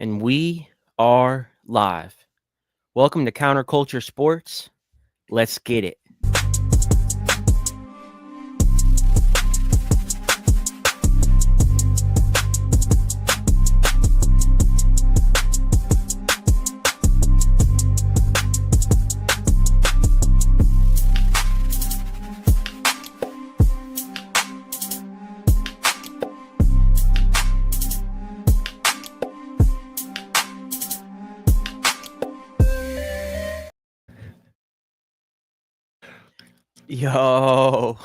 And we are live. Welcome to Counterculture Sports. Let's get it. Yo,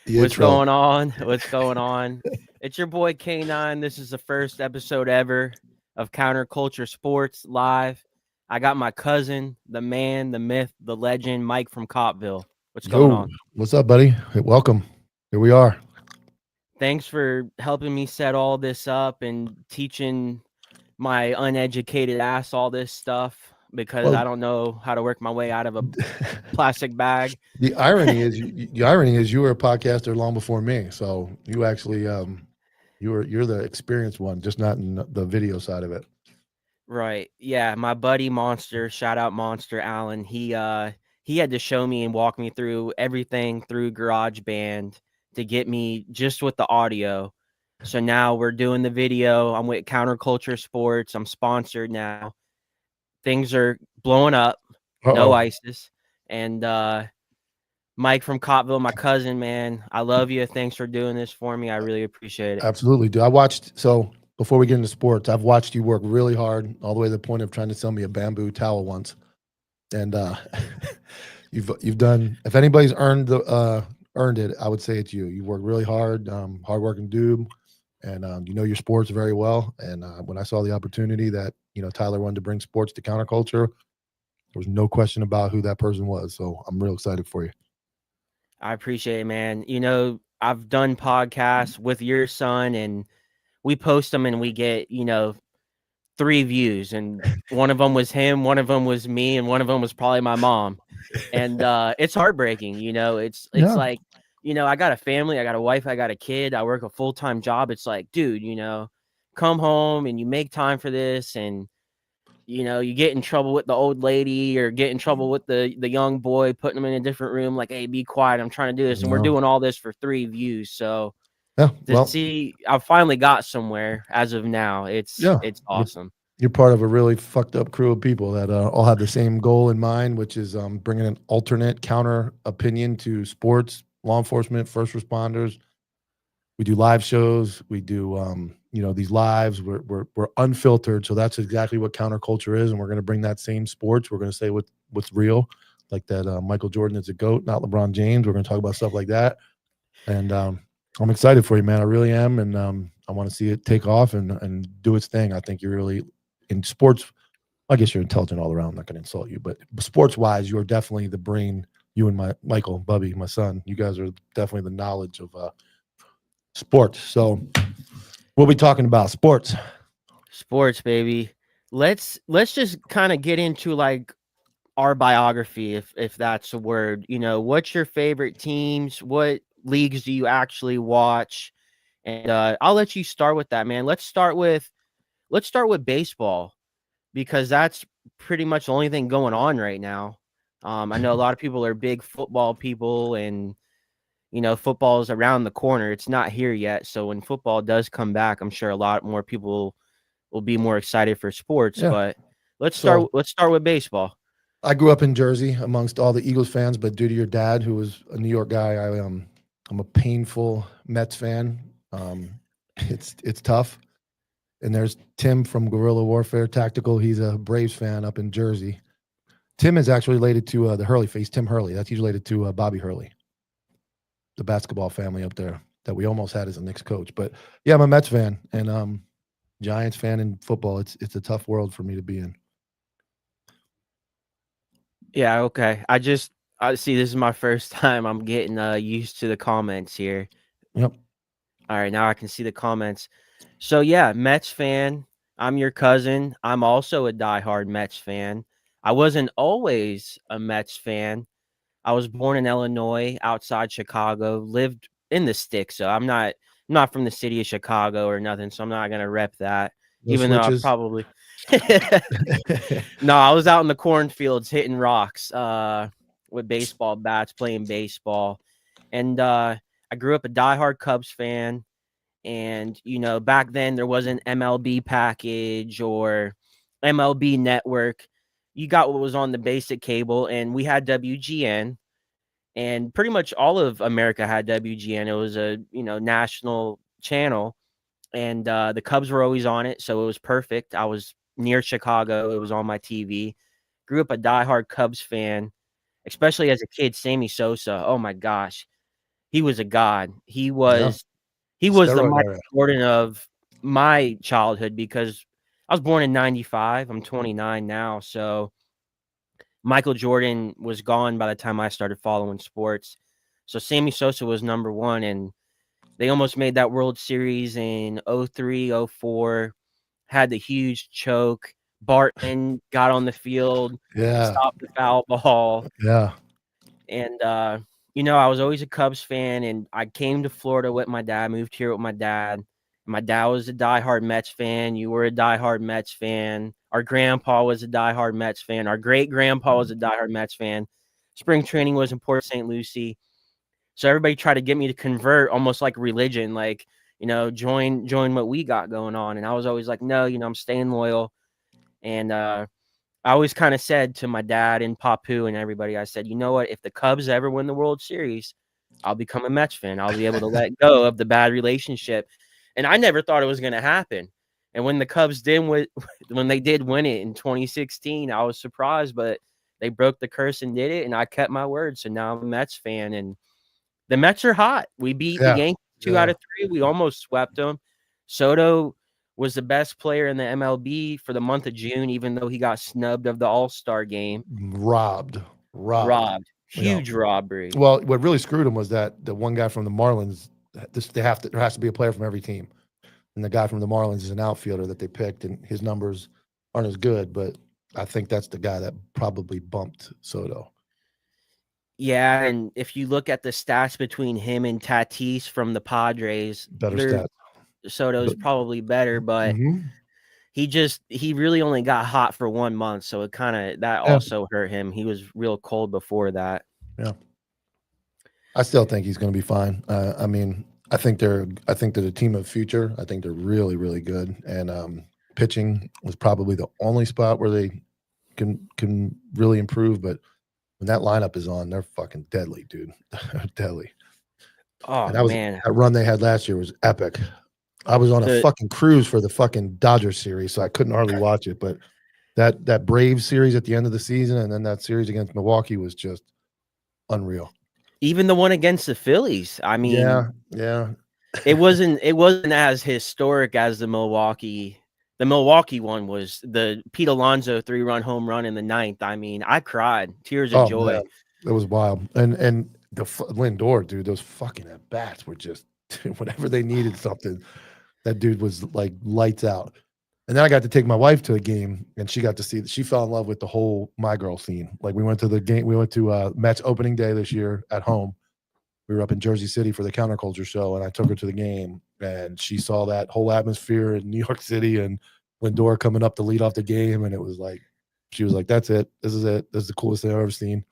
what's going on? What's going on? It's your boy K9. This is the first episode ever of Counterculture Sports live. I got my cousin, the man, the myth, the legend, Mike from Copville. What's going on? What's up, buddy? Hey, welcome. Here we are. Thanks for helping me set all this up and teaching my uneducated ass all this stuff because I don't know how to work my way out of a plastic bag. The irony is you were a podcaster long before me, so you actually you're the experienced one, just not in the video side of it. Right. Yeah, my buddy Monster, shout out Monster Allen. He had to show me and walk me through everything through GarageBand to get me just with the audio. So now we're doing the video. I'm with Counterculture Sports. I'm sponsored now. Things are blowing up. No ISIS. And Mike from Copville, my cousin, man. I love you. Thanks for doing this for me. I really appreciate it. Absolutely, dude. Before we get into sports, I've watched you work really hard, all the way to the point of trying to sell me a bamboo towel once. And you've done. If anybody's earned it, I would say it's you. You work really hard, hardworking dude, and you know your sports very well. And when I saw the opportunity that Tyler wanted to bring sports to counterculture, there was no question about who that person was. So I'm real excited for you. I appreciate it, man. I've done podcasts with your son, and we post them, and we get 3 views, and one of them was him, one of them was me, and one of them was probably my mom. And it's heartbreaking. It's like, I got a family, I got a wife, I got a kid, I work a full-time job. It's like, dude, come home and you make time for this, and you get in trouble with the old lady or get in trouble with the young boy, putting them in a different room, like, hey, be quiet, I'm trying to do this. And we're doing all this for 3 views. So see, I finally got somewhere as of now. It's awesome. You're part of a really fucked up crew of people that all have the same goal in mind, which is bringing an alternate counter opinion to sports, law enforcement, first responders. We do live shows. We do, these lives. We're unfiltered. So that's exactly what counterculture is. And we're going to bring that same sports. We're going to say what's real, like that Michael Jordan is a GOAT, not LeBron James. We're going to talk about stuff like that. And I'm excited for you, man. I really am. And I want to see it take off and do its thing. I think you're really in sports. I guess you're intelligent all around. I'm not going to insult you, but sports wise, you're definitely the brain. You and Michael, Bubby, my son, you guys are definitely the knowledge of sports. So we'll be talking about sports, baby. Let's just kind of get into like our biography, if that's a word. What's your favorite teams? What leagues do you actually watch? And I'll let you start with that, man. Let's start with baseball, because that's pretty much the only thing going on right now. I know a lot of people are big football people, and football is around the corner. It's not here yet. So when football does come back, I'm sure a lot more people will be more excited for sports. Yeah. But let's start with baseball. I grew up in Jersey amongst all the Eagles fans, but due to your dad, who was a New York guy, I'm a painful Mets fan. It's tough. And there's Tim from Guerrilla Warfare Tactical. He's a Braves fan up in Jersey. Tim is actually related to the Hurley face, Tim Hurley. He's related to Bobby Hurley, the basketball family up there that we almost had as a Knicks coach. But yeah, I'm a Mets fan and Giants fan in football. It's a tough world for me to be in. Yeah, okay. I see this is my first time I'm getting used to the comments here. Yep. All right, now I can see the comments. So yeah, Mets fan. I'm your cousin. I'm also a diehard Mets fan. I wasn't always a Mets fan. I was born in Illinois, outside Chicago, lived in the sticks. So I'm not from the city of Chicago or nothing. So I'm not going to rep that. No even though I switches. probably No, I was out in the cornfields hitting rocks, with baseball bats, playing baseball, and, I grew up a diehard Cubs fan, and, back then there wasn't MLB package or MLB network. You got what was on the basic cable, and we had WGN, and pretty much all of America had WGN. It was a, national channel, and, the Cubs were always on it, so it was perfect. I was near Chicago, it was on my TV. Grew up a diehard Cubs fan, especially as a kid. Sammy Sosa, oh my gosh, he was a god. Yeah. He was the Steroid Michael era. Jordan of my childhood because I was born in '95, I'm 29 now, so Michael Jordan was gone by the time I started following sports. So Sammy Sosa was number 1, and they almost made that World Series in '03, '04, had the huge choke. Bartman got on the field, Yeah. stopped the foul ball, Yeah. and, I was always a Cubs fan, and I came to Florida with my dad, moved here with my dad. My dad was a diehard Mets fan, you were a diehard Mets fan, our grandpa was a diehard Mets fan, our great-grandpa was a diehard Mets fan. Spring training was in Port St. Lucie. So everybody tried to get me to convert almost like religion, like, join what we got going on. And I was always like, no, I'm staying loyal. And I always kind of said to my dad and Papu and everybody, I said, you know what? If the Cubs ever win the World Series, I'll become a Mets fan. I'll be able to let go of the bad relationship. And I never thought it was going to happen. And when the Cubs did when they did win it in 2016, I was surprised, but they broke the curse and did it, and I kept my word. So now I'm a Mets fan, and the Mets are hot. We beat the Yeah. Yankees 2 out Yeah. of 3. We almost swept them. Soto was the best player in the MLB for the month of June, even though he got snubbed of the All-Star game. Robbed. Robbed. Robbed. You know. Huge robbery. Well, what really screwed him was that the one guy from the Marlins. There has to be a player from every team, and the guy from the Marlins is an outfielder that they picked, and his numbers aren't as good. But I think that's the guy that probably bumped Soto. Yeah, and if you look at the stats between him and Tatis from the Padres, Better stats. Soto's But, probably better, but mm-hmm. he really only got hot for 1 month, so that Yeah. also hurt him. He was real cold before that. Yeah. I still think he's going to be fine. I mean, I think they're a team of the future. I think they're really, really good. And pitching was probably the only spot where they can really improve. But when that lineup is on, they're fucking deadly, dude. They're deadly. Oh, And man. that run they had last year was epic. I was on a The fucking cruise for the fucking Dodgers series, so I couldn't hardly watch it. But that Braves series at the end of the season, and then that series against Milwaukee was just unreal. Even the one against the Phillies, I mean, Yeah. it wasn't as historic as the Milwaukee one was. The Pete Alonso 3-run home run in the ninth. I mean, I cried, tears of Oh joy. man, it was wild. And the Lindor, dude, those fucking at bats were just whenever they needed something, that dude was like lights out. And then I got to take my wife to a game, and she got to see. She fell in love with the whole My Girl scene. Like we went to the game. We went to Mets opening day this year at home. We were up in Jersey City for the counterculture show, and I took her to the game, and she saw that whole atmosphere in New York City and Lindor coming up to lead off the game, and it was like, she was like, "That's it. This is it. This is the coolest thing I've ever seen."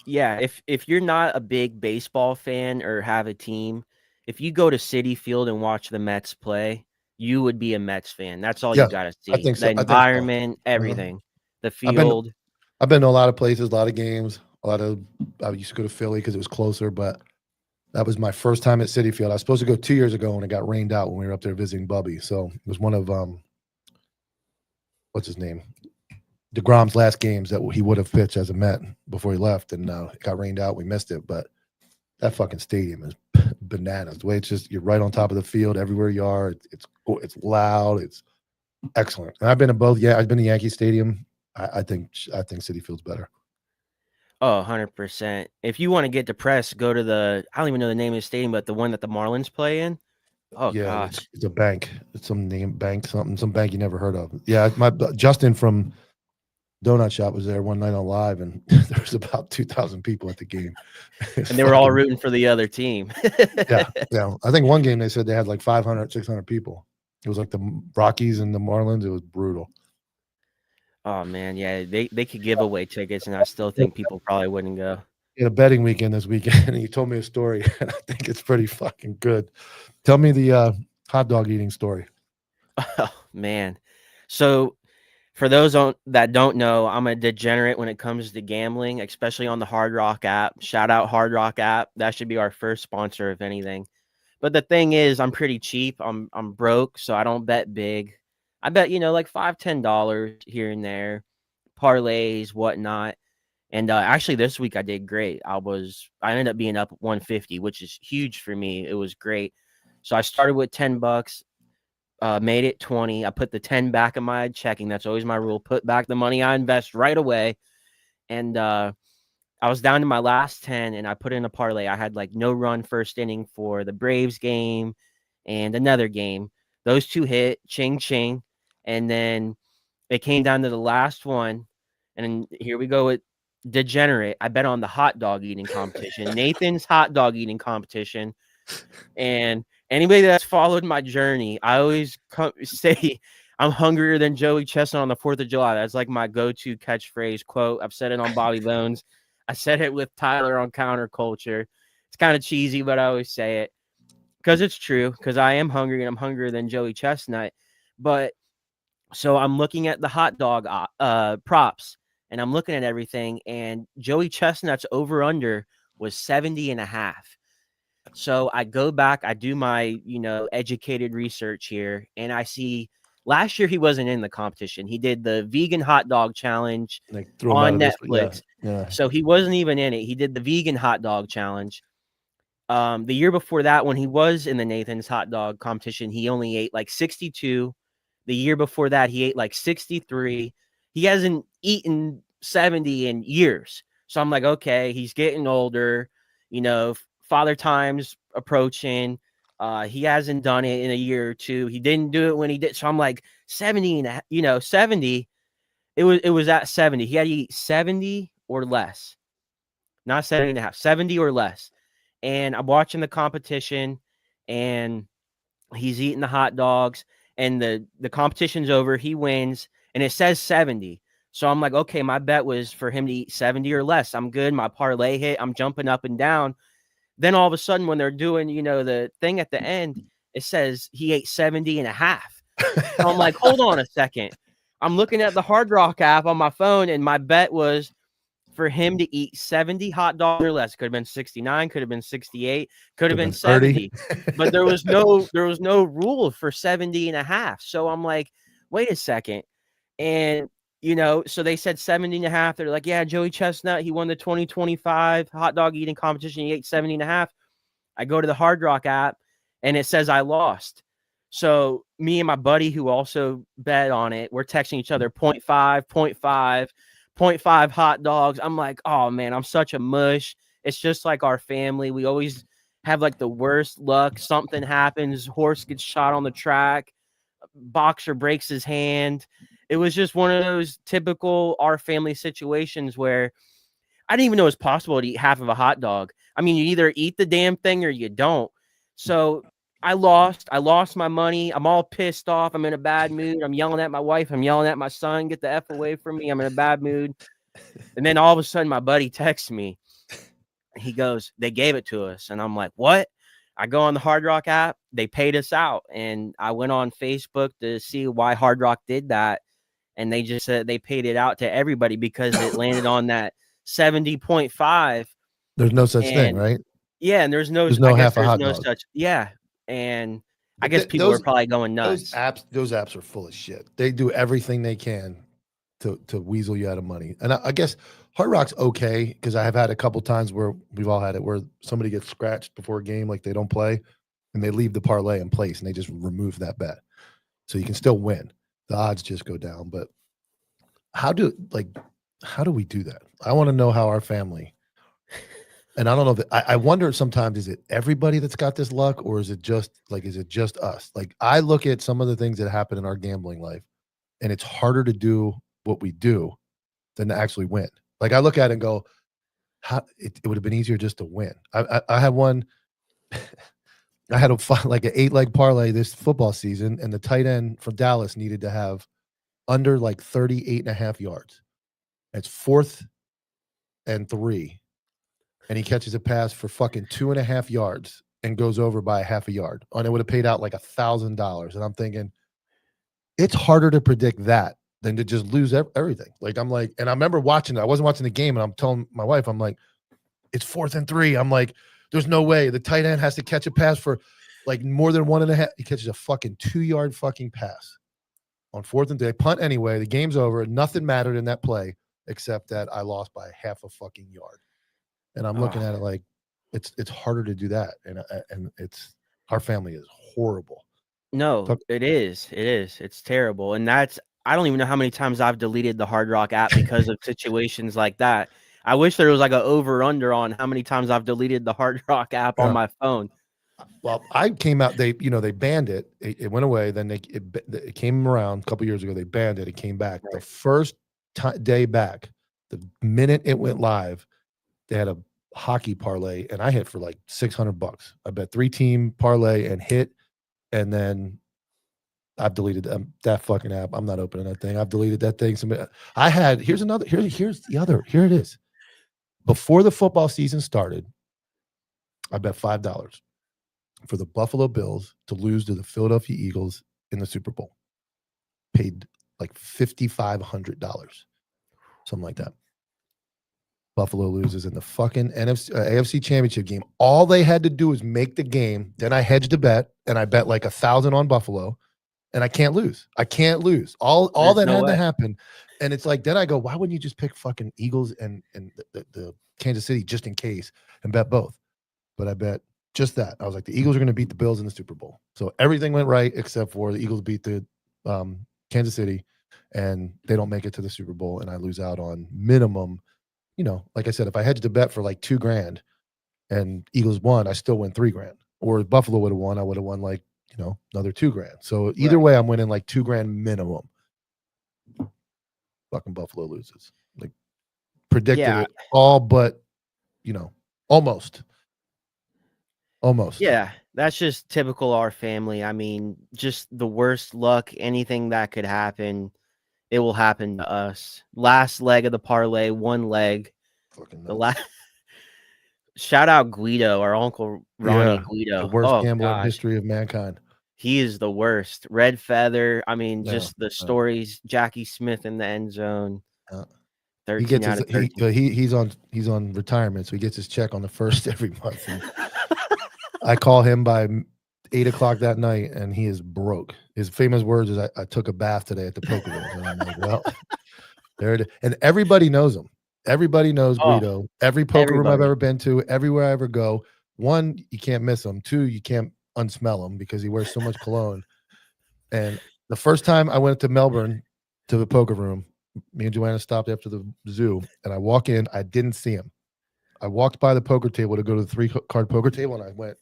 Yeah, if you're not a big baseball fan or have a team, if you go to Citi Field and watch the Mets play, you would be a Mets fan. That's all you Yeah, gotta I see. think The so. I think so. environment, Mhm. everything. The I've been field. I've been to a lot of places, a lot of games, a lot of. I used to go to Philly because it was closer, but that was my first time at Citi Field. I was supposed to go 2 years ago, and it got rained out when we were up there visiting Bubby. So it was one of what's his name, DeGrom's last games that he would have pitched as a Met before he left, and it got rained out. We missed it, but that fucking stadium is bananas. The way it's just, you're right on top of the field everywhere you are. It's loud. It's excellent. And I've been to both. Yeah, I've been to Yankee Stadium. I think Citi Field's better. Oh, 100%. If you wanna get depressed, go to I don't even know the name of the stadium, but the one that the Marlins play in. Oh Yeah, gosh. it's a bank. It's some name bank, some bank you never heard of. Yeah, Justin from Donut Shop was there one night on live, and there was about 2,000 people at the game. It's And they were all fucking, rooting for the other team. yeah. I think one game they said they had like 500, 600 people. It was like the Rockies and the Marlins. It was brutal. Oh man, yeah, they could give away tickets, and I still think people probably wouldn't go. We had a betting weekend this weekend, and he told me a story, and I think it's pretty fucking good. Tell me the hot dog eating story. Oh man, so for those that don't know, I'm a degenerate when it comes to gambling, especially on the Hard Rock app. Shout out Hard Rock app. That should be our first sponsor, if anything. But the thing is, I'm pretty cheap. I'm broke, so I don't bet big. I bet, like $5, $10 here and there, parlays, whatnot. And actually, this week I did great. I ended up being up 150, which is huge for me. It was great. So I started with $10, made it 20. I put the 10 back in my checking. That's always my rule. Put back the money I invest right away. And I was down to my last 10, and I put in a parlay. I had like no run first inning for the Braves game and another game. Those two hit, ching ching. And then it came down to the last one. And here we go with degenerate. I bet on the hot dog eating competition, Nathan's hot dog eating competition. And anybody that's followed my journey, I always say I'm hungrier than Joey Chestnut on the 4th of July. That's like my go-to catchphrase quote. I've said it on Bobby Bones. I said it with Tyler on Counterculture. It's kind of cheesy, but I always say it because it's true, because I am hungry and I'm hungrier than Joey Chestnut. But so I'm looking at the hot dog props, and I'm looking at everything, and Joey Chestnut's over under was 70.5. So I go back, I do my, educated research here, and I see last year he wasn't in the competition. He did the vegan hot dog challenge Like threw him out on of this, yeah, Netflix. yeah. So he wasn't even in it. He did the vegan hot dog challenge. The year before that, when he was in the Nathan's hot dog competition, he only ate like 62. The year before that, he ate like 63. He hasn't eaten 70 in years. So I'm like, okay, he's getting older. Father time's approaching. He hasn't done it in a year or two. He didn't do it when he did. So I'm like 70 and 70. It was at 70. He had to eat 70 or less. Not 70.5, 70 or less. And I'm watching the competition, and he's eating the hot dogs, and the competition's over. He wins, and it says 70. So I'm like, okay, my bet was for him to eat 70 or less. I'm good. My parlay hit. I'm jumping up and down. Then all of a sudden, when they're doing, the thing at the end, it says he ate 70.5. So I'm like, hold on a second. I'm looking at the Hard Rock app on my phone, and my bet was for him to eat 70 hot dogs or less. Could have been 69, could have been 68, could have Could have been been 30. 70. But there was no rule for 70.5. So I'm like, wait a second. And so they said 70.5. They're like, yeah, Joey Chestnut, he won the 2025 hot dog eating competition. He ate 70.5. I go to the Hard Rock app, and it says I lost. So me and my buddy who also bet on it, we're texting each other 0.5, 0.5, 0.5 hot dogs. I'm like, oh man, I'm such a mush. It's just like our family. We always have like the worst luck. Something happens, horse gets shot on the track, boxer breaks his hand. It was just one of those typical our family situations where I didn't even know it was possible to eat half of a hot dog. I mean, you either eat the damn thing or you don't. So I lost. I lost my money. I'm all pissed off. I'm in a bad mood. I'm yelling at my wife. I'm yelling at my son. Get the F away from me. I'm in a bad mood. And then all of a sudden, my buddy texts me. He goes, they gave it to us. And I'm like, what? I go on the Hard Rock app. They paid us out. And I went on Facebook to see why Hard Rock did that. And they just said they paid it out to everybody because it landed on that 70.5. There's no such thing, And right? yeah, and There's I no guess half a there's hot no dog. such, yeah. And I But guess people are probably going nuts. those apps are full of shit. They do everything they can to weasel you out of money. And I guess Hard Rock's okay because I have had a couple times where we've all had it where somebody gets scratched before a game, like they don't play, and they leave the parlay in place and they just remove that bet, so you can still win. The odds just go down. But how do how do we do that? I want to know how our family. And I don't know that I wonder sometimes, is it everybody that's got this luck, or is it just us? Like I look at some of the things that happen in our gambling life, and it's harder to do what we do than to actually win. Like I look at it and go, how it would have been easier just to win. I had one I had like an 8-leg parlay this football season, and the tight end from Dallas needed to have under like 38.5 yards. It's 4th and 3, and he catches a pass for fucking 2.5 yards and goes over by a half a yard. And it would have paid out like $1,000. And I'm thinking, it's harder to predict that than to just lose everything. Like, I'm like, and I remember watching it. I wasn't watching the game, and I'm telling my wife, I'm like, it's 4th and 3. I'm like, there's no way the tight end has to catch a pass for like more than 1.5. He catches a fucking 2-yard fucking pass on 4th and 3. They punt anyway. The game's over. Nothing mattered in that play except that I lost by half a fucking yard. And I'm looking at it like it's harder to do that. And it's our family is horrible. No, it is. It is. It's terrible. And I don't even know how many times I've deleted the Hard Rock app because of situations like that. I wish there was like a over under on how many times I've deleted the Hard Rock app on my phone. Well, I came out. They banned it. It went away. Then it came around a couple years ago. They banned it. It came back. Right. The first day back, the minute it went live, they had a hockey parlay, and I hit for like $600. I bet 3-team parlay and hit, and then I've deleted that fucking app. I'm not opening that thing. I've deleted that thing. I had here's the other. Here it is. Before the football season started, I bet $5 for the Buffalo Bills to lose to the Philadelphia Eagles in the Super Bowl. Paid like $5,500, something like that. Buffalo loses in the fucking AFC Championship game. All they had to do was make the game. Then I hedged a bet, and I bet like 1,000 on Buffalo, and I can't lose. I can't lose. All that had to happen, and it's like, then I go, why wouldn't you just pick fucking Eagles and the Kansas City just in case and bet both? But I bet just that. I was like, the Eagles are going to beat the Bills in the Super Bowl. So everything went right except for the Eagles beat the Kansas City, and they don't make it to the Super Bowl, and I lose out on minimum. Like I said, if I hedged a bet for like $2,000 and Eagles won, I still win $3,000. Or if Buffalo would have won, I would have won like, another $2,000. So either way, I'm winning like $2,000 minimum. Fucking Buffalo loses. Like, predicted it all, but almost. Yeah, that's just typical our family. I mean, just the worst luck, anything that could happen, it will happen to us. Last leg of the parlay, one leg. Fucking the last. Shout out Guido, our uncle Ronnie Guido. The worst gambler in history of mankind. He is the worst. Red feather. I mean, just the stories. Jackie Smith in the end zone. 13 out of 13. He's on retirement, so he gets his check on the 1st every month. I call him by 8:00 that night, and he is broke. His famous words is, "I took a bath today at the poker room." And I'm like, well, there it is. And everybody knows him. Everybody knows Guido. Every poker room I've ever been to, everywhere I ever go. 1, you can't miss him. 2, you can't unsmell him because he wears so much cologne. And the first time I went to Melbourne to the poker room, me and Joanna stopped after the zoo, and I walk in. I didn't see him. I walked by the poker table to go to the 3-card poker table, and I went.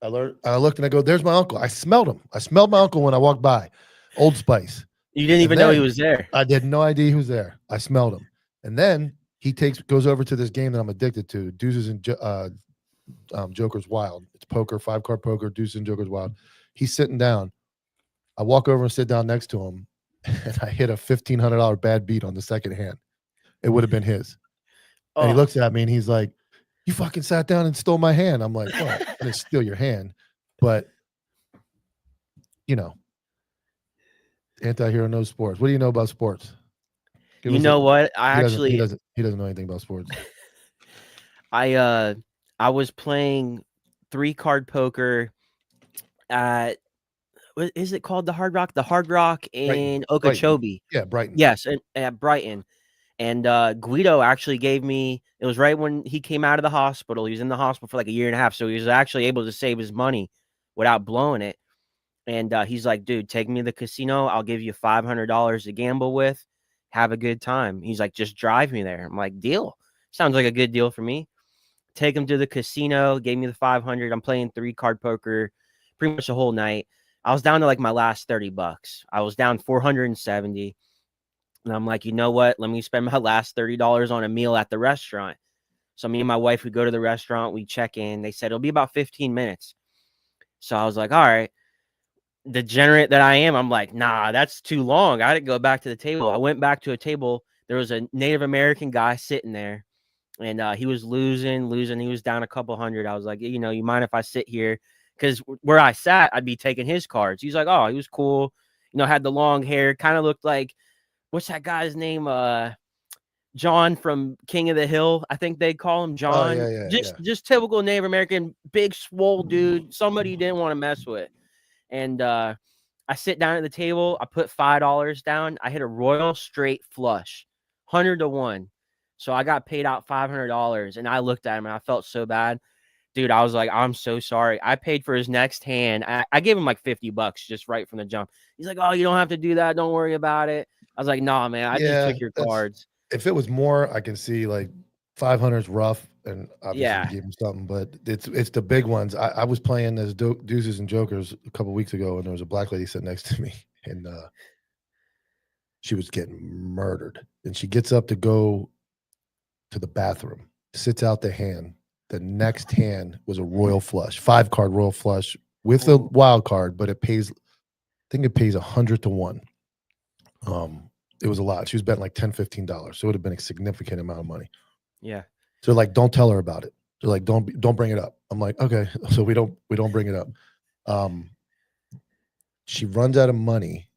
I looked and I go, there's my uncle. I smelled him. I smelled my uncle when I walked by. Old Spice. You didn't even know he was there. I had no idea he was there. I smelled him. And then he goes over to this game that I'm addicted to, Deuces and Joker's Wild. It's poker, 5-card poker, Deuces and Joker's Wild. He's sitting down. I walk over and sit down next to him, and I hit a $1,500 bad beat on the second hand. It would have been his. And he looks at me and he's like, "You fucking sat down and stole my hand." I'm like, "Well, I didn't steal your hand, but anti-hero knows sports. What do you know about sports?" What? He doesn't know anything about sports. I was playing 3-card poker at, what is it called? The Hard Rock? The Hard Rock in Okeechobee. Yeah, Brighton. Yes, at Brighton. And Guido actually gave me, it was right when he came out of the hospital. He was in the hospital for like 1.5 years. So he was actually able to save his money without blowing it. And he's like, dude, take me to the casino. I'll give you $500 to gamble with. Have a good time. He's like, just drive me there. I'm like, deal. Sounds like a good deal for me. Take him to the casino. Gave me the 500. I'm playing 3-card poker pretty much the whole night. I was down to like my last $30. I was down 470. And I'm like, you know what? Let me spend my last $30 on a meal at the restaurant. So me and my wife, we go to the restaurant, we check in. They said it'll be about 15 minutes. So I was like, all right, degenerate that I am, I'm like, nah, that's too long. I didn't go back to the table. I went back to a table. There was a Native American guy sitting there, and he was losing. He was down a couple hundred. I was like, you know, you mind if I sit here? Because where I sat, I'd be taking his cards. He's like, oh, he was cool. You know, had the long hair, kind of looked like what's that guy's name? John from King of the Hill. I think they call him Oh John. yeah, yeah, yeah. Just typical Native American, big swole dude. Somebody you didn't want to mess with. And I sit down at the table. I put $5 down. I hit a royal straight flush, 100 to 1. So I got paid out $500, and I looked at him and I felt so bad, dude. I was like, I'm so sorry. I paid for his next hand. I gave him like $50 just right from the jump. He's like, oh, you don't have to do that. Don't worry about it. I was like, nah, man. I just Yeah, took your that's cards. if it was more, I can see like 500 is rough, and obviously you Yeah, gave him something, but it's the big ones. I was playing as deuces and jokers a couple weeks ago, and there was a black lady sitting next to me, and she was getting murdered, and she gets up to go to the bathroom, sits out the hand. The next hand was a royal flush, 5 card royal flush with a ooh, wild card, but it pays. I think it pays 100 to 1. Um, it was a lot. She was betting like $10, $15, so it would have been a significant amount of money. yeah, So like, don't tell her about it. They're like, don't bring it up. I'm like, okay, so we don't bring it up. Um, she runs out of money,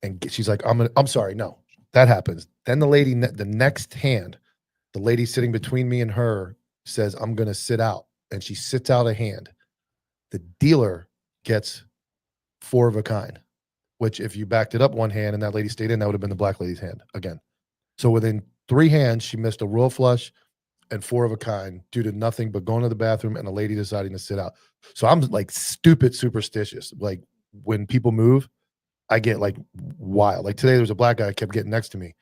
and she's like, I'm sorry, no, that happens. Then the lady, the next hand, the lady sitting between me and her says, I'm gonna sit out, and she sits out a hand. The dealer gets 4 of a kind, which if you backed it up one hand and that lady stayed in, that would have been the black lady's hand again. So within 3 hands, she missed a royal flush and 4 of a kind due to nothing but going to the bathroom and a lady deciding to sit out. So I'm like stupid superstitious. Like when people move, I get like wild. Like today, there was a black guy kept getting next to me,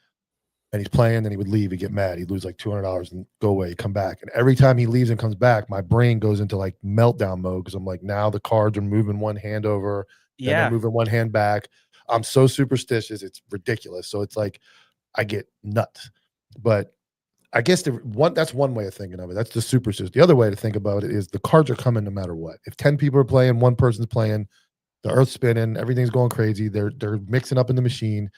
and he's playing, then he would leave, he'd get mad, he'd lose like $200 and go away, come back. And every time he leaves and comes back, my brain goes into like meltdown mode because I'm like, now the cards are moving one hand over, then they're yeah. moving one hand back. I'm so superstitious, it's ridiculous. So it's like I get nuts. But I guess that's one way of thinking of it. That's the superstition. The other way to think about it is the cards are coming no matter what. If 10 people are playing, one person's playing, the earth's spinning, everything's going crazy, they're mixing up in the machine.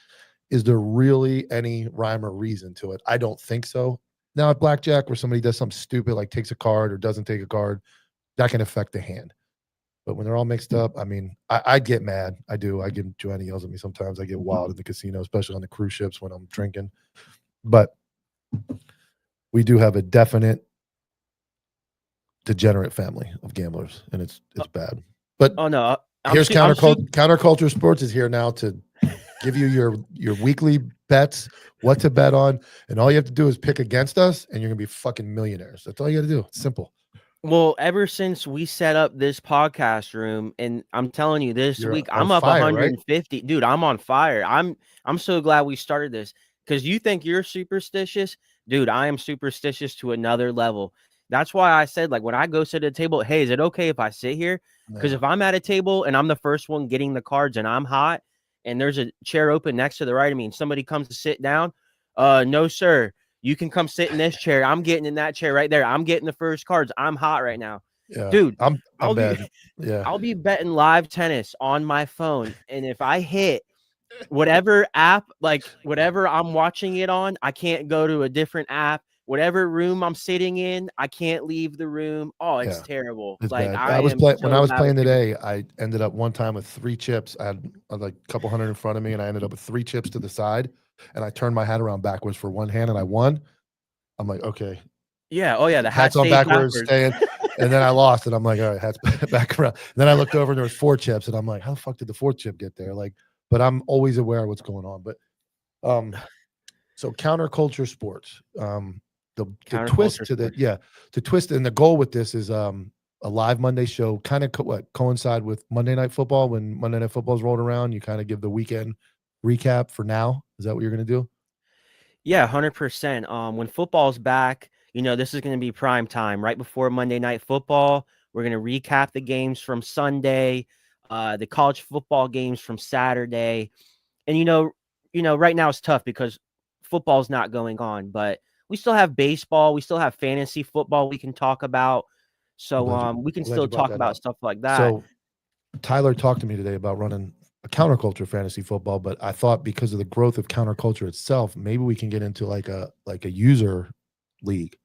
Is there really any rhyme or reason to it? I don't think so. Now at blackjack, where somebody does something stupid like takes a card or doesn't take a card, that can affect the hand. But when they're all mixed up, I mean, I get mad. I do. I get Joanna yells at me sometimes. I get wild at the casino, especially on the cruise ships when I'm drinking. But we do have a definite degenerate family of gamblers, and it's bad. But Oh no, here's I'm super. counterculture sports is here now to give you your weekly bets, what to bet on, and all you have to do is pick against us, and you're gonna be fucking millionaires. That's all you got to do. It's simple. Well, ever since we set up this podcast room, and I'm telling you, this You're week on I'm up fire, right? 150. Dude, I'm on fire. I'm so glad we started this because you think you're superstitious, dude. I am superstitious to another level. That's why I said, like, when I go sit at a table, hey, is it okay if I sit here? Because Yeah, if I'm at a table and I'm the first one getting the cards and I'm hot, and there's a chair open next to the right of me, and somebody comes to sit down, no, sir. You can come sit in this chair. I'm getting in that chair right there. I'm getting the first cards. I'm hot right now. yeah. Dude, I'm I'll be bad. Yeah, I'll be betting live tennis on my phone. And if I hit whatever app, like whatever I'm watching it on, I can't go to a different app. Whatever room I'm sitting in, I can't leave the room. Oh, it's yeah. terrible. It's Like bad. I am When I so was bad with playing super. today. I ended up one time with 3 chips. I had like a couple hundred in front of me, and I ended up with 3 chips to the side. And I turned my hat around backwards for one hand, and I won. I'm like, okay, Yeah. Oh yeah. The hat hats on stays backwards, backwards. staying. And then I lost, and I'm like, all right, hats back around. And then I looked over, and there was 4 chips, and I'm like, how the fuck did the 4th chip get there? Like, but I'm always aware of what's going on. But um, so counterculture sports. The twist Counterculture to the sports. yeah, the twist and the goal with this is a live Monday show, kind of coincide with Monday Night Football. When Monday Night Football's rolled around, you kind of give the weekend recap for now. Is that what you're gonna do? Yeah, 100%. When football's back, this is going to be prime time right before Monday Night Football. We're going to recap the games from Sunday, the college football games from Saturday. And right now it's tough because football's not going on, but we still have baseball, we still have fantasy football we can talk about. I'm So glad you we can I'm glad still you brought talk that about up. stuff like that. So Tyler talked to me today about running a counterculture fantasy football, but I thought because of the growth of counterculture itself, maybe we can get into like a user league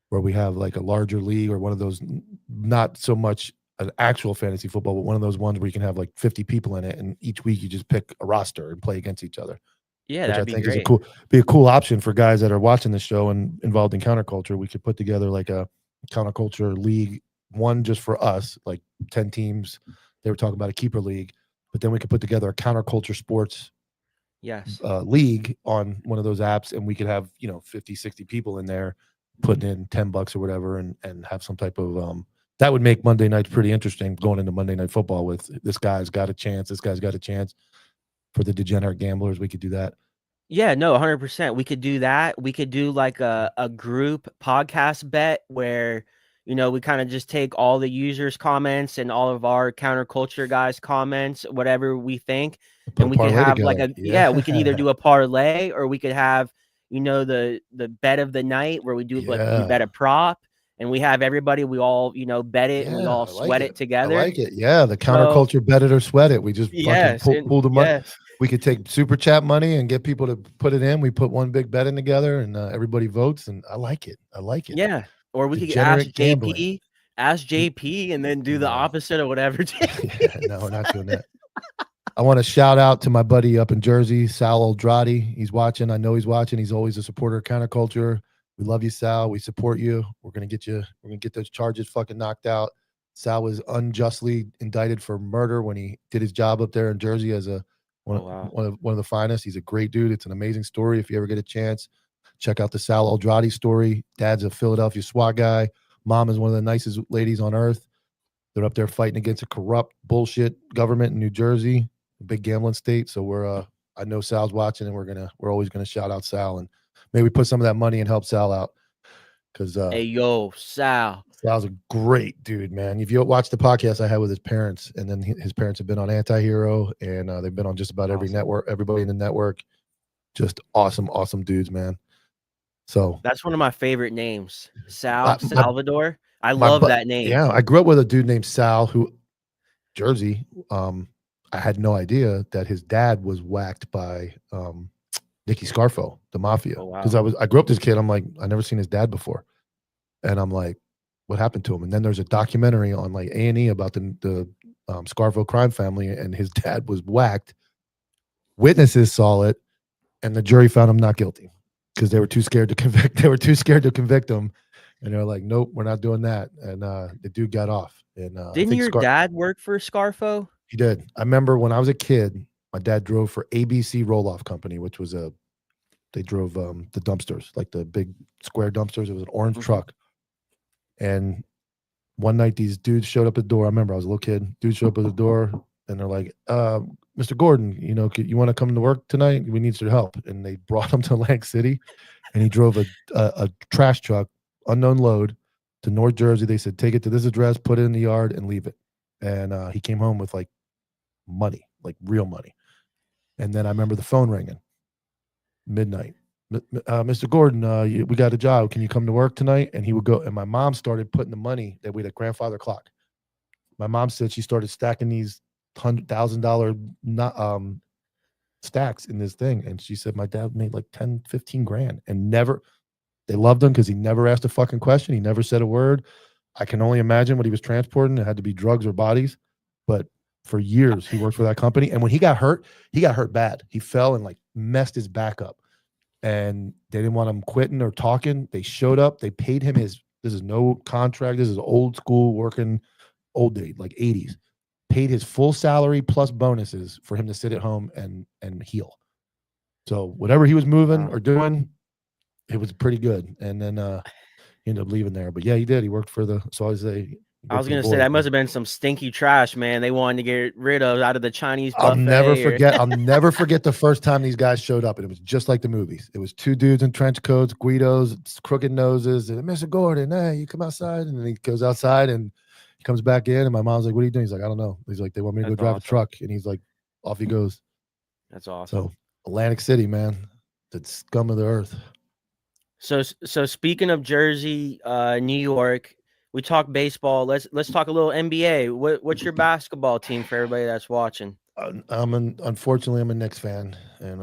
where we have like a larger league or one of those, not so much an actual fantasy football, but one of those ones where you can have like 50 people in it, and each week you just pick a roster and play against each other, Yeah, which I that'd be think is great. be a cool option for guys that are watching the show and involved in counterculture. We could put together like a counterculture league, one just for us, like 10 teams. They were talking about a keeper league, but then we could put together a counterculture sports Yes. league on one of those apps, and we could have 50, 60 people in there putting in $10 or whatever, and have some type of that would make Monday nights pretty interesting, going into Monday Night Football with this guy's got a chance, this guy's got a chance. For the degenerate gamblers, we could do that. Yeah, no, 100%. We could do that. We could do like a group podcast bet where, we kind of just take all the users' comments and all of our counterculture guys' comments, whatever we think, Put a and we could parlay have like together. we could either Yeah. do a parlay or we could have, the bet of the night where we Yeah. bet a prop and we have everybody, we all, bet it and we Yeah. all I like sweat it. it I together. like it. Yeah. The So, counterculture bet it or sweat it. We just fucking yes, and pull the money. yes. We could take super chat money and get people to put it in. We put one big bet in together, and everybody votes. And I like it. I like it. Yeah, or we could Degenerate gambling. Ask JP, and then do the No. opposite of whatever Yeah, JP no, we're not doing that. I want to shout out to my buddy up in Jersey, Sal Oldrati. He's watching. I know he's watching. He's always a supporter of counterculture. We love you, Sal. We support you. We're gonna get you. We're gonna get those charges fucking knocked out. Sal was unjustly indicted for murder when he did his job up there in Jersey as a Oh, wow. one of the finest. He's a great dude. It's an amazing story. If you ever get a chance, check out the Sal Oldrati story. Dad's a Philadelphia SWAT guy. Mom is one of the nicest ladies on earth. They're up there fighting against a corrupt bullshit government in New Jersey, a big gambling state. So I know Sal's watching, and we're always gonna shout out Sal, and maybe we put some of that money and help Sal out, because Hey, yo, Sal. Sal's a great dude, man. If you watch the podcast I had with his parents, and then his parents have been on Anti-Hero, and they've been on just about every Awesome. network, everybody in the network. Just awesome, awesome dudes, man. So That's one of my favorite names, Sal my Salvador. I my love but that name. yeah, I grew up with a dude named Sal who Jersey. I had no idea that his dad was whacked by Nicky Scarfo, the mafia. Oh, Because wow. I grew up this kid. I'm like, I never seen his dad before, and I'm like, what happened to him? And then there's a documentary on like A&E about the Scarfo crime family, and his dad was whacked. Witnesses saw it, and the jury found him not guilty because they were too scared to convict. They were too scared to convict him, and they're like, nope, we're not doing that. And the dude got off, and I Didn't think your dad work for Scarfo? he did. I remember when I was a kid, my dad drove for ABC Roll Off Company, which was they drove the dumpsters, like the big square dumpsters. It was an orange Mhm. truck. And one night these dudes showed up at the door. I remember I was a little kid. Dudes showed up at the door, and they're like, Mr. Gordon, you want to come to work tonight? We need your help. And they brought him to Atlantic City, and he drove a trash truck, unknown load, to North Jersey. They said, take it to this address, put it in the yard, and leave it. And he came home with like money, like real money. And then I remember the phone ringing, midnight. Mr. Gordon, we got a job. Can you come to work tonight? And he would go. And my mom started putting the money that we had a grandfather clock. My mom said she started stacking these $100,000 stacks in this thing. And she said my dad made like 10, 15 grand, and never, they loved him because he never asked a fucking question. He never said a word. I can only imagine what he was transporting. It had to be drugs or bodies. But for years, he worked for that company. And when he got hurt bad. He fell and like messed his back up. And they didn't want him quitting or talking. They showed up. They paid him this is no contract. This is old school working, old day, like 80s. Paid his full salary plus bonuses for him to sit at home and heal. So whatever he was moving Wow. or doing, it was pretty good. And then he ended up leaving there. But yeah, he did. He worked for so I say he I worked was for the gonna say boys, that must man. have been some stinky trash, man. They wanted to get rid of out of the Chinese I'll never buffet, or forget. I'll never forget the first time these guys showed up, and it was just like the movies. It was two dudes in trench coats, Guidos, crooked noses, and Mr. Gordon, hey, you come outside, and then he goes outside and he comes back in, and my mom's like, "What are you doing?" He's like, "I don't know." He's like, "They want me to go that's drive a awesome. truck," and he's like, off he goes. That's awesome. So Atlantic City, man, the scum of the earth. So speaking of Jersey, New York, We talk baseball. Let's talk a little NBA. What's your basketball team for everybody that's watching? Unfortunately, I'm a Knicks fan, and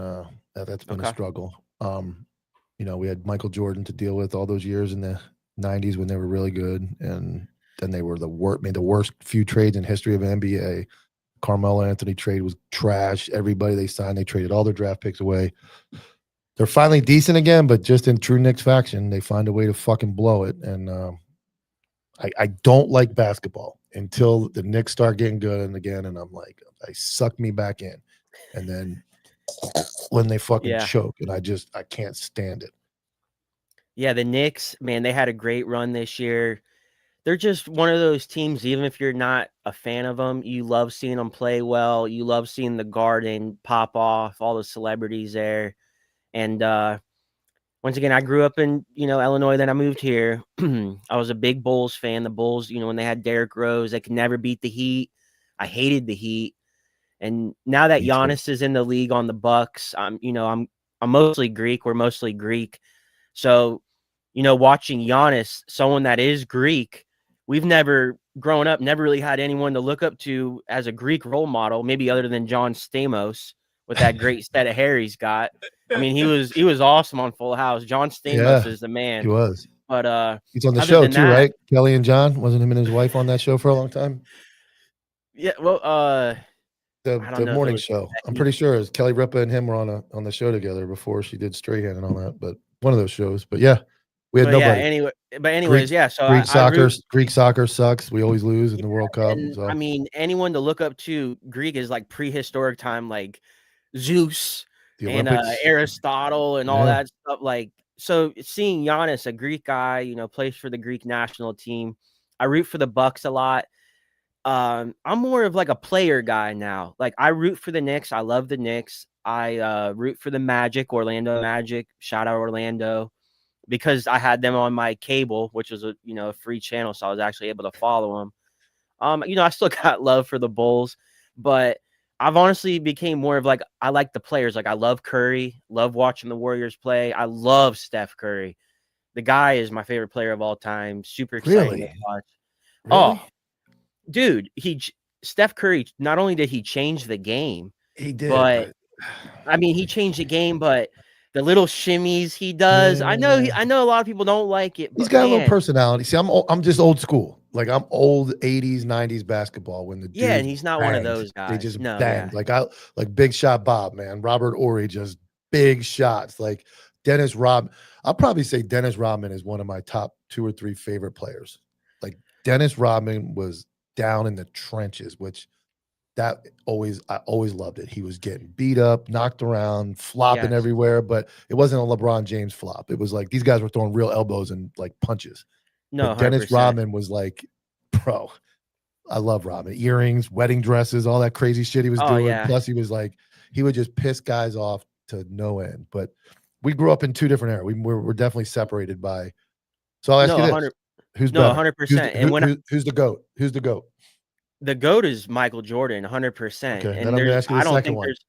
that's been a Okay. struggle. We had Michael Jordan to deal with all those years in the '90s when they were really good, and then they were made the worst few trades in history of NBA. Carmelo Anthony trade was trash. Everybody they signed, they traded all their draft picks away. They're finally decent again, but just in true Knicks faction, they find a way to fucking blow it. And I don't like basketball until the Knicks start getting good and again, and I'm like, I suck me back in. And then when they fucking Yeah. choke, and I can't stand it. Yeah, the Knicks, man, they had a great run this year. They're just one of those teams, even if you're not a fan of them, you love seeing them play well. You love seeing the Garden pop off, all the celebrities there. And once again, I grew up in, Illinois, then I moved here. I was a big Bulls fan. The Bulls, when they had Derrick Rose, they could never beat the Heat. I hated the Heat. And now that Me too. Giannis is in the league on the Bucks, I'm mostly Greek. We're mostly Greek. So, watching Giannis, someone that is Greek, we've never grown up, never really had anyone to look up to as a Greek role model, maybe other than John Stamos with that great set of hair he's got. I mean, he was awesome on Full House. John Stamos Yeah, is the he man. was. But He's on the other show than too, that, right? Kelly and John, wasn't him and his wife on that show for a long time? yeah, well, The I don't the know if it morning was show. I'm he, pretty sure it was Kelly Ripa and him were on the show together before she did Strahan and all that. But one of those shows. But yeah, we had but yeah, nobody. anyway, but Greek anyways, yeah. So Greek I soccer root. Greek soccer sucks. We always lose in Yeah, the World Cup. and I So mean, anyone to look up to Greek is like prehistoric time, like Zeus the and Olympics. Aristotle and all Yeah. that stuff. Like, so seeing Giannis, a Greek guy, plays for the Greek national team. I root for the Bucks a lot. I'm more of like a player guy now. Like, I root for the Knicks. I love the Knicks. I root for the Magic, Orlando Magic. Shout out Orlando, because I had them on my cable, which was a free channel, so I was actually able to follow them. I still got love for the Bulls, but I've honestly became more of like, I like the players. Like, I love Curry, love watching the Warriors play. I love Steph Curry. The guy is my favorite player of all time. Super exciting to Really? watch. Oh, Really? dude, Steph Curry, not only did he change the game, He did, but but I mean, he changed the game, but the little shimmies he does, yeah. I know a lot of people don't like it, He's but got a little man, personality. See, I'm just old school. Like I'm old '80s, '90s basketball when the yeah, and dudes he's not one of banged. those They guys. just No, yeah. banged. Like Big Shot Bob, man. Robert Ory just big shots. Like Dennis Rodman. I'll probably say Dennis Rodman is one of my top 2 or 3 favorite players. Like Dennis Rodman was down in the trenches, which I always loved it. He was getting beat up, knocked around, flopping Yes. everywhere, but it wasn't a LeBron James flop. It was like these guys were throwing real elbows and like punches. No, But Dennis 100%. Rodman was like, bro, I love Rodman. Earrings, wedding dresses, all that crazy shit he was Oh, doing. yeah. Plus, he was like, he would just piss guys off to no end. But we grew up in 2 different eras. We're definitely separated by. So I'll ask No, you this: 100 Who's no, better? Who's 100%, the, and when who's the goat? Who's the goat? the GOAT is Michael Jordan, 100%, Okay, then and I'm gonna ask you the I don't second think one. there's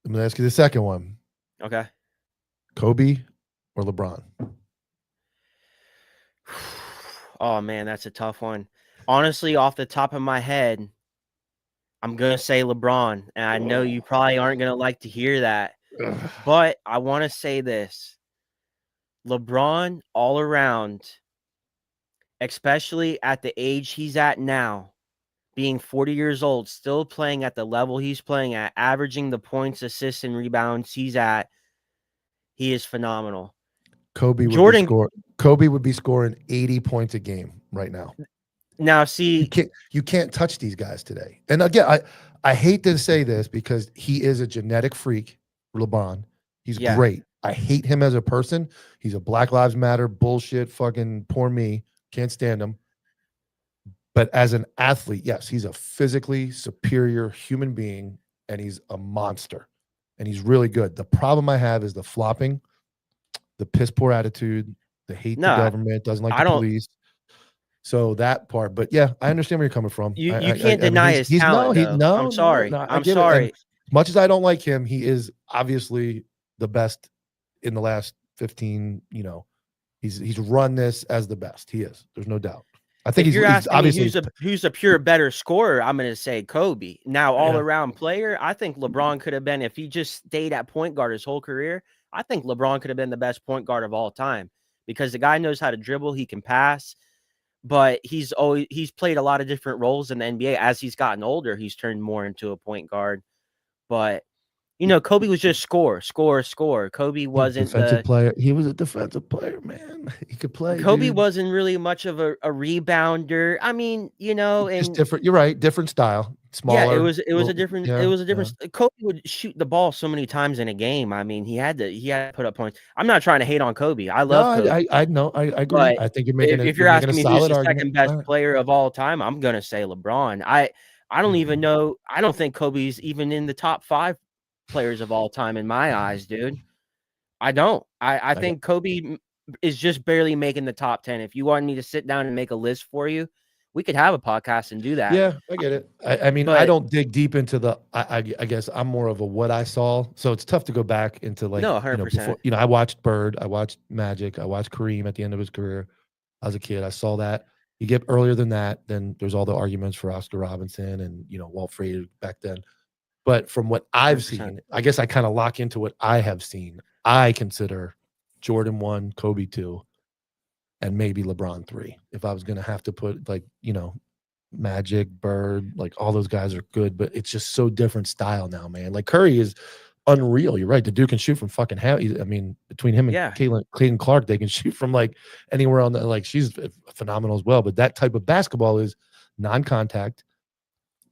I'm gonna ask you the second one: okay. Kobe or LeBron? Oh, man, that's a tough one. Honestly, off the top of my head, I'm gonna say LeBron, and I know you probably aren't gonna like to hear that, Ugh. but I wanna say this: LeBron all around, especially at the age he's at now, being 40 years old, still playing at the level he's playing at, averaging the points, assists, and rebounds he's at, he is phenomenal. Kobe would be Jordan, score. Kobe would be scoring 80 points a game right now. now You see, can't touch these guys today. And again, I hate to say this because he is a genetic freak, LeBron. He's yeah, great. I hate him as a person. He's a Black Lives Matter bullshit fucking poor me. Can't stand him. But as an athlete, yes, he's a physically superior human being and he's a monster. And he's really good. The problem I have is the flopping, the piss poor attitude, the hate the no, government, doesn't like the I don't. police. So that part, but yeah, I understand where you're coming from. You can't I mean, deny his he's no, talent, he though. I'm sorry. no, I I'm get it. And sorry. as much as I don't like him, he is obviously the best in the last 15. He's run this as the best. He is. There's no doubt. I think If you're he's asking me obviously who's a pure better scorer, I'm gonna say Kobe. Now, all yeah. around player, I think LeBron could have been, if he just stayed at point guard his whole career, I think LeBron could have been the best point guard of all time because the guy knows how to dribble, he can pass, but he's played a lot of different roles in the NBA. As he's gotten older, he's turned more into a point guard. But Kobe was just score, score, score. Defensive player. He was a defensive player, man. He could play, Kobe dude. wasn't really much of a rebounder. I mean, Just and different. You're right. Different style. yeah, it Smaller. was it was a Well, different it yeah, was a yeah. different Kobe would shoot the ball so many times in a game. I mean, he had to put up points. I'm not trying to hate on Kobe. I No, love Kobe. I know. I agree. But I think if you're you're making a asking me who's solid the argument. second best All right. player of all time, I'm gonna say LeBron. I don't even Mhm. know. I don't think Kobe's even in the top 5 players of all time in my eyes, dude. I don't. I I got, think Kobe is just barely making the top 10. If you wanted me to sit down and make a list for you, we could have a podcast and do that. yeah, I get it. I mean, I But don't dig deep into the. I guess I'm more of a what I saw. So it's tough to go back into like no, before. 100%. I watched Bird. I watched Magic. I watched Kareem at the end of his career. As a kid, I saw that. You get earlier than that, then there's all the arguments for Oscar Robinson and Walt Frazier back then. But from what I've 100%. seen, I guess I kind of lock into what I have seen. I consider Jordan 1, Kobe 2, and maybe LeBron 3. If I was going to have to put like, Magic, Bird, like all those guys are good, but it's just so different style now, man. Like Curry is unreal. You're right. The dude can shoot from fucking hell. I mean, between him and Yeah. Clayton Clark, they can shoot from like anywhere on the like she's phenomenal as well. But that type of basketball is non-contact,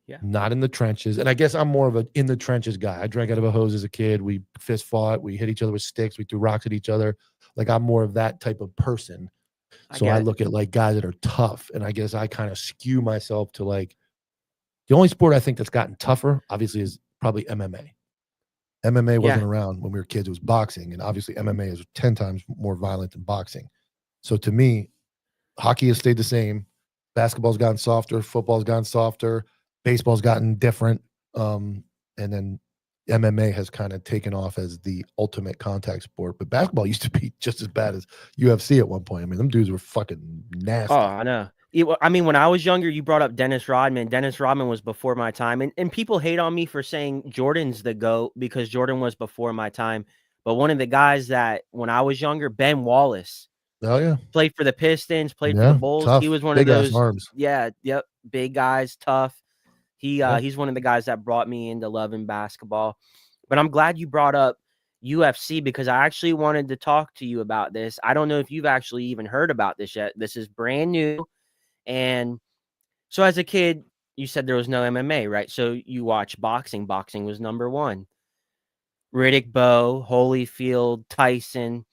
Yeah. not in the trenches. And I guess I'm more of a in the trenches guy. I drank out of a hose as a kid. We fist fought. We hit each other with sticks. We threw rocks at each other. Like I'm more of that type of person. I So get I it. look at like guys that are tough, and I guess I kind of skew myself to like the only sport I think that's gotten tougher, obviously, is probably MMA. MMA Yeah. wasn't around when we were kids; it was boxing, and obviously MMA is 10 times more violent than boxing. So to me, hockey has stayed the same. Basketball's gotten softer. Football's gotten softer. Baseball's gotten different. And then MMA has kind of taken off as the ultimate contact sport. But basketball used to be just as bad as UFC at one point. I mean, them dudes were fucking Oh, nasty. I know. I mean, when I was younger, you brought up Dennis Rodman. Dennis Rodman was before my time. And people hate on me for saying Jordan's the GOAT because Jordan was before my time. But one of the guys that when I was younger, Ben Wallace, Oh yeah, played for the Pistons, played for the yeah, Bulls. He tough, was one of big ass those, arms. yeah, yep, big guys, tough. Yeah, He's one of the guys that brought me into loving basketball. But I'm glad you brought up UFC because I actually wanted to talk to you about this. I don't know if you've actually even heard about this yet. This is brand new. And so as a kid, you said there was no MMA, right? So you watch boxing. Boxing was number one. Riddick Bowe, Holyfield, Tyson,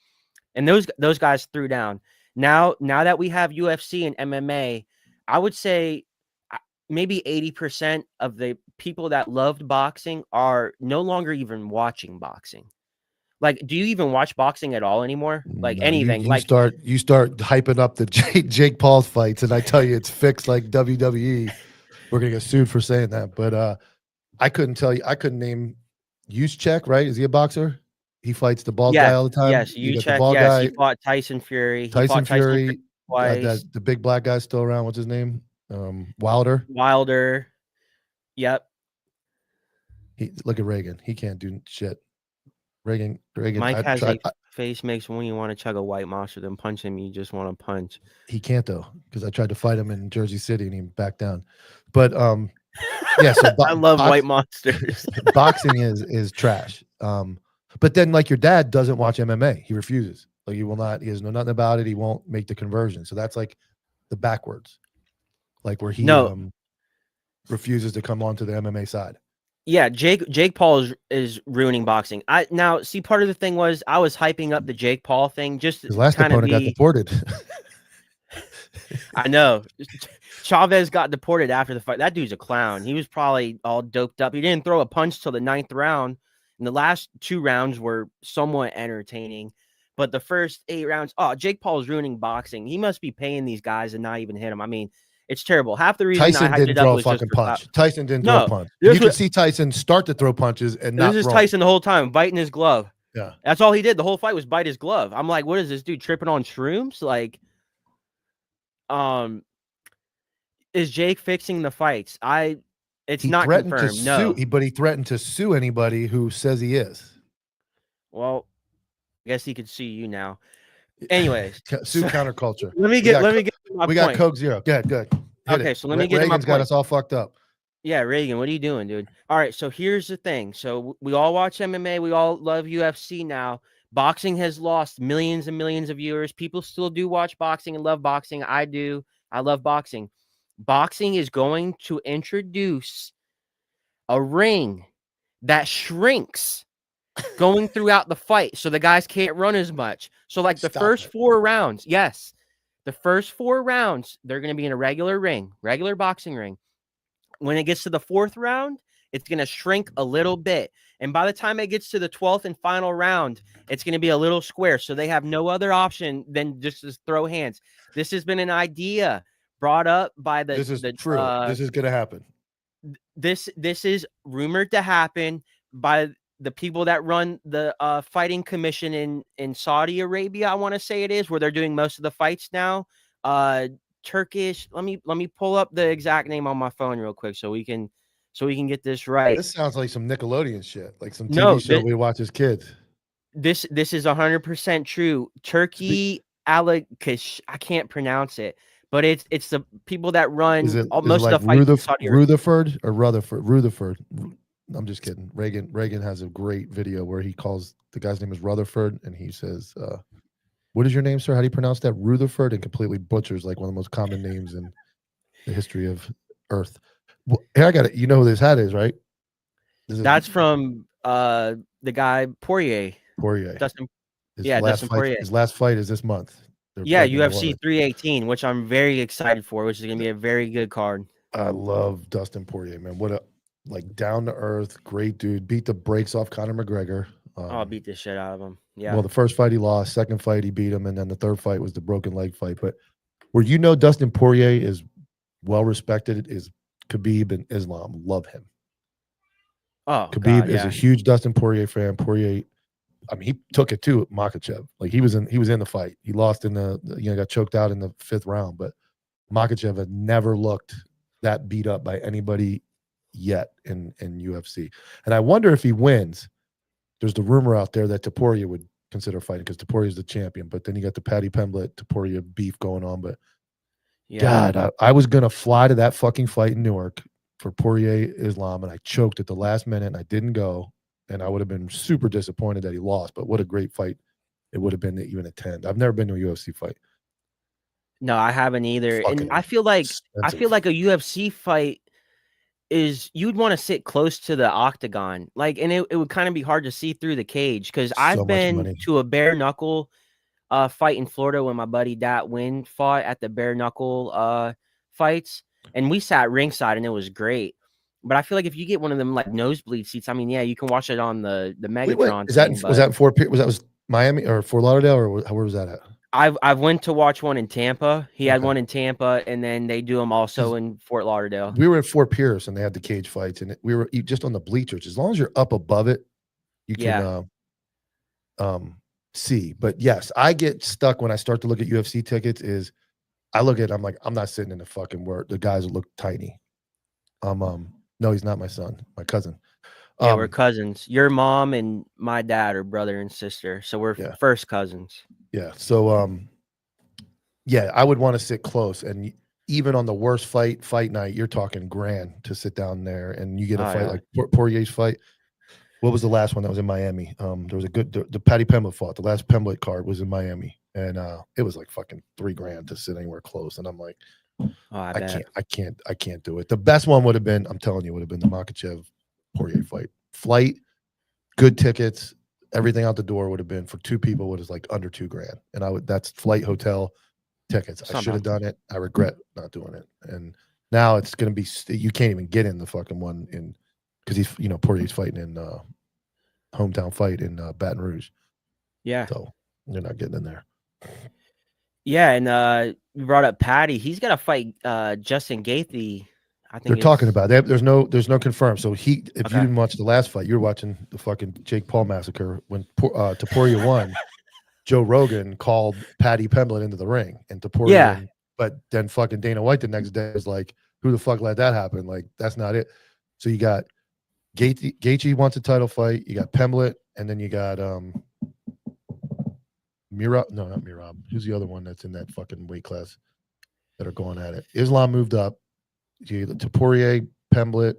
and those guys threw down. Now that we have UFC and MMA, I would say maybe 80% of the people that loved boxing are no longer even watching boxing. Like, do you even watch boxing at all anymore? Like no, anything? Like, you start hyping up the Jake Paul's fights, and I tell you, it's fixed like WWE. We're gonna get sued for saying that, but I couldn't tell you. I couldn't name Juszczyk, right? Is he a boxer? He fights the bald guy yes, all the time. yes, You you got the check. bald Yes, he guy, fought Tyson Fury. He Tyson fought Tyson Fury Fury. twice. The big black guy's still around. What's his name? Wilder. Wilder. Yep. Look at Reagan. He can't do shit. Reagan. Mike I has tried. a face makes when you want to chug a white monster, then punch him. You just want to punch. He can't though because I tried to fight him in Jersey City and he backed down. But yeah. So I love white monsters. boxing is trash. But then like your dad doesn't watch MMA. He refuses. Like he will not. He has know nothing about it. He won't make the conversion. So that's like the backwards, like where he No, refuses to come onto the MMA side. yeah, Jake Paul is ruining boxing. I now see part of the thing was I was hyping up the Jake Paul thing just to His last kind of opponent got be. deported. I know Chavez got deported after the fight. That dude's a clown. He was probably all doped up. He didn't throw a punch till the 9th round, and the last 2 rounds were somewhat entertaining. But the first 8 rounds, Jake Paul is ruining boxing. He must be paying these guys and not even hit them. I mean, it's terrible. Half the reason I Tyson hyped didn't it up throw a was just fucking for clout. punch. Tyson didn't throw a No, punch. this You could was see Tyson start to throw punches and this not is throw 'em. Tyson the whole time biting his glove. Yeah. That's all he did. The whole fight was bite his glove. I'm like, what is this dude tripping on shrooms? Like, um, Is Jake fixing the fights? It's He not threatened to confirmed. sue, No. but he threatened to sue anybody who says he is. Well, I guess he could sue you now. Anyways, Sue so counterculture. let me We get got let me get to my We got point. Coke Zero. Good, good. Hit Okay, it. so let me get to my Reagan's got point. us all fucked up. Yeah, Reagan, what are you doing, dude? All right, so here's the thing. So we all watch MMA, we all love UFC now. Boxing has lost millions and millions of viewers. People still do watch boxing and love boxing. I do. I love boxing. Boxing is going to introduce a ring that shrinks going throughout the fight so the guys can't run as much. So like the Stop first it. 4 rounds, yes. The first 4 rounds, they're going to be in a regular ring, regular boxing ring. When it gets to the 4th round, it's going to shrink a little bit. And by the time it gets to the 12th and final round, it's going to be a little square. So they have no other option than just to throw hands. This has been an idea brought up by This is true. This is going to happen. this is rumored to happen by the people that run the fighting commission in Saudi Arabia. I want to say it is where they're doing most of the fights now. Turkish. Let me pull up the exact name on my phone real quick so we can get this right. This sounds like some Nickelodeon shit, like some TV No, show we watch as kids. this is 100% true. Speak, Turkey Alakish. I can't pronounce it, but it's the people that is run it is it most like of the fights in Saudi Arabia. Rutherford or Rutherford? Rutherford. I'm just kidding. Reagan has a great video where he calls the guy's name is Rutherford, and he says, "What is your name, sir? How do you pronounce that?" Rutherford, and completely butchers like one of the most common names in the history of Earth. Well, here I got it. You know who this hat is, right? This is That's from the guy Poirier. Poirier. Dustin His yeah, last Dustin fight. Poirier. His last fight is this month. They're Yeah, fighting in New UFC Orleans. 318, which I'm very excited for, which is going to be a very good card. I love Dustin Poirier, man. What a like down to earth, great dude. Beat the brakes off Conor McGregor. I'll beat the shit out of him. Yeah. Well, the first fight he lost, second fight he beat him, and then the third fight was the broken leg fight. But where Dustin Poirier is well respected is Khabib and Islam. Love him. Oh Khabib God, is a yeah. huge Dustin Poirier fan. Poirier, I mean, he took it too at Makhachev. Like he was in the fight. He lost in got choked out in the 5th round. But Makhachev had never looked that beat up by anybody yet in UFC. And I wonder if he wins. There's the rumor out there that Topuria would consider fighting because Topuria is the champion. But then you got the Paddy Pimblett Topuria beef going on. But Yeah. God, I was gonna fly to that fucking fight in Newark for Poirier Islam, and I choked at the last minute, and I didn't go. And I would have been super disappointed that he lost. But what a great fight it would have been to even attend. I've never been to a UFC fight. No, I haven't either. And Fucking I feel like expensive. a UFC fight is you'd want to sit close to the octagon. Like, and it would kind of be hard to see through the cage because So I've much been money. to a bare knuckle fight in Florida when my buddy Dat Win fought at the bare knuckle fights, and we sat ringside and it was great. But I feel like if you get one of them like nosebleed seats, I mean, yeah, you can watch it on the Wait. Megatron Is that thing. was But that in Fort Pierce? Was Miami or Fort Lauderdale or where was that at? I've went to watch one in Tampa. He had Okay. one in Tampa, and then they do them also 'Cause in Fort Lauderdale. we were in Fort Pierce and they had the cage fights, and we were just on the bleachers. As long as you're up above it, you can Yeah. see. But yes, I get stuck when I start to look at UFC tickets. I look at it, I'm like, I'm not sitting in the fucking word. The guys look tiny. No, he's not my son, my cousin. Yeah, we're cousins. Your mom and my dad are brother and sister, so we're Yeah. first cousins. Yeah. So yeah, I would want to sit close, and even on the worst fight night, you're talking grand to sit down there, and you get a Oh, fight yeah. like Poirier's fight. What was the last one that was in Miami? There was a good the Paddy Pimblett fought. The last Pimblett card was in Miami, and it was like fucking $3,000 to sit anywhere close. And I'm like, Oh, I bet. I can't do it. The best one would have been, I'm telling you, would have been the Makhachev Poirier fight. Flight, good tickets, everything out the door would have been for 2 people would have like under $2,000, and that's flight, hotel, tickets. I should have done it. I regret not doing it. And now it's going to be you can't even get in the fucking one in because he's Poirier's fighting in hometown fight in Baton Rouge. Yeah. So you're not getting in there. Yeah, and you brought up Patty. He's got to fight Justin Gaethje. I think They're talking about it. There's no confirmed. So if you didn't watch the last fight, you're watching the fucking Jake Paul massacre when Topuria won. Joe Rogan called Paddy Pimblett into the ring, and Topuria But then fucking Dana White the next day was like, "Who the fuck let that happen? Like, that's not it." So you got Gaethje wants a title fight. You got Pemblet, and then you got Mirab. No, not Mirab. Who's the other one that's in that fucking weight class that are going at it? Islam moved up to Poirier, Pemblet,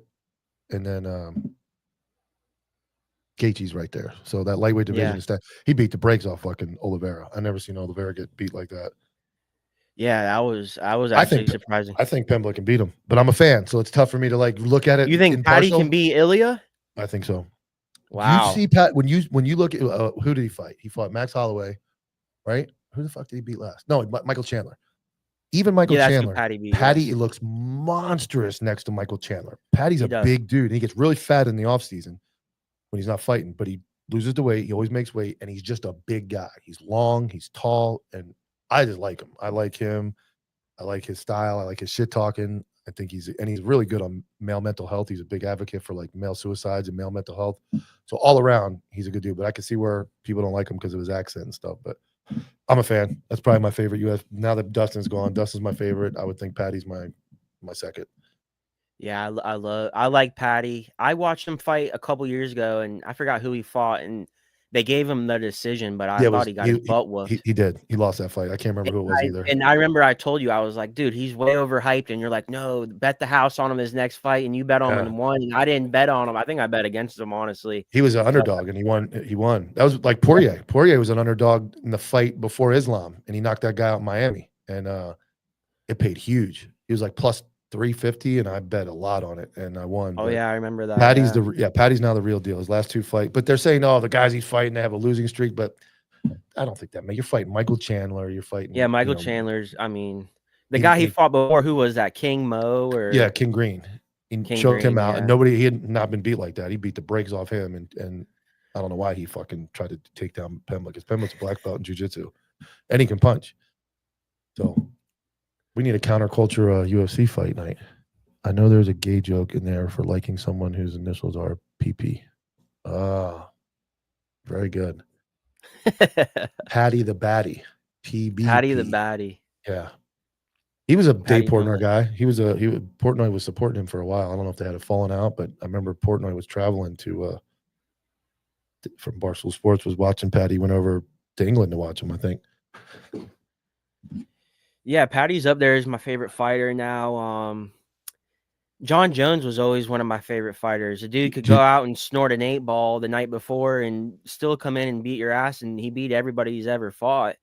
and then Gaethje's right there. So that lightweight division Yeah. is that he beat the brakes off fucking Oliveira. I never seen Oliveira get beat like that. Yeah, I was I actually think surprising. I think Pemblet can beat him, but I'm a fan, so it's tough for me to like look at it You think Patty can impartial. beat Ilya? I think so. You Wow. see Pat when you look at who did he fight? He fought Max Holloway, right? Who the fuck did he beat last? No, Michael Chandler. Even Michael Yeah, that's who Chandler, Patty beat, Patty yes. looks monstrous next to Michael Chandler. Patty's He a does. big dude. And he gets really fat in the offseason when he's not fighting, but he loses the weight. He always makes weight, and he's just a big guy. He's long, he's tall, and I just like him. I like him. I like his style. I like his shit talking. I think he's really good on male mental health. He's a big advocate for like male suicides and male mental health. So all around, he's a good dude. But I can see where people don't like him because of his accent and stuff. But I'm a fan. That's probably my favorite US. Now that Dustin's gone, Dustin's my favorite. I would think Patty's my second. Yeah, I like Patty. I watched him fight a couple years ago, and I forgot who he fought, and they gave him the decision, but I Yeah, it thought was he got his butt whooped. he did. He lost that fight. I can't remember And who it was either. I remember I told you, I was like, dude, he's way overhyped, and you're like, no, bet the house on him his next fight, and you bet on him Yeah. and won. And I didn't bet on him. I think I bet against him, honestly. He was an But underdog and he won. He won. That was like Poirier. Poirier was an underdog in the fight before Islam, and he knocked that guy out in Miami. And it paid huge. He was like plus 350, and I bet a lot on it, and I won. oh But yeah, I remember that. Yeah. Patty's now the real deal. His last two fight, but they're saying, oh, the guys he's fighting they have a losing streak, but I don't think that. Man, you're fighting Michael Chandler. You're Yeah, fighting, Michael Chandler's, I mean, the he, guy he he fought before, who was that? King Mo yeah, or King Green. He King choked him Green? out, and Yeah. he had not been beat like that. He beat the brakes off him, and I don't know why he fucking tried to take down Pembroke because Pembroke's a black belt in jiu-jitsu, and he can punch. So we need a counterculture UFC fight night. I know there's a gay joke in there for liking someone whose initials are PP. Ah, very good. Patty the Batty, Patty the PBP. Baddie. Yeah, he was a Dave Patty doing Portnoy that. guy. Portnoy was supporting him for a while. I don't know if they had a falling out, but I remember Portnoy was traveling to from Barstool Sports was watching Patty. Went over to England to watch him. I think. Yeah, Patty's up there as my favorite fighter now. John Jones was always one of my favorite fighters. The dude could go out and snort an 8-ball the night before and still come in and beat your ass, and he beat everybody he's ever fought.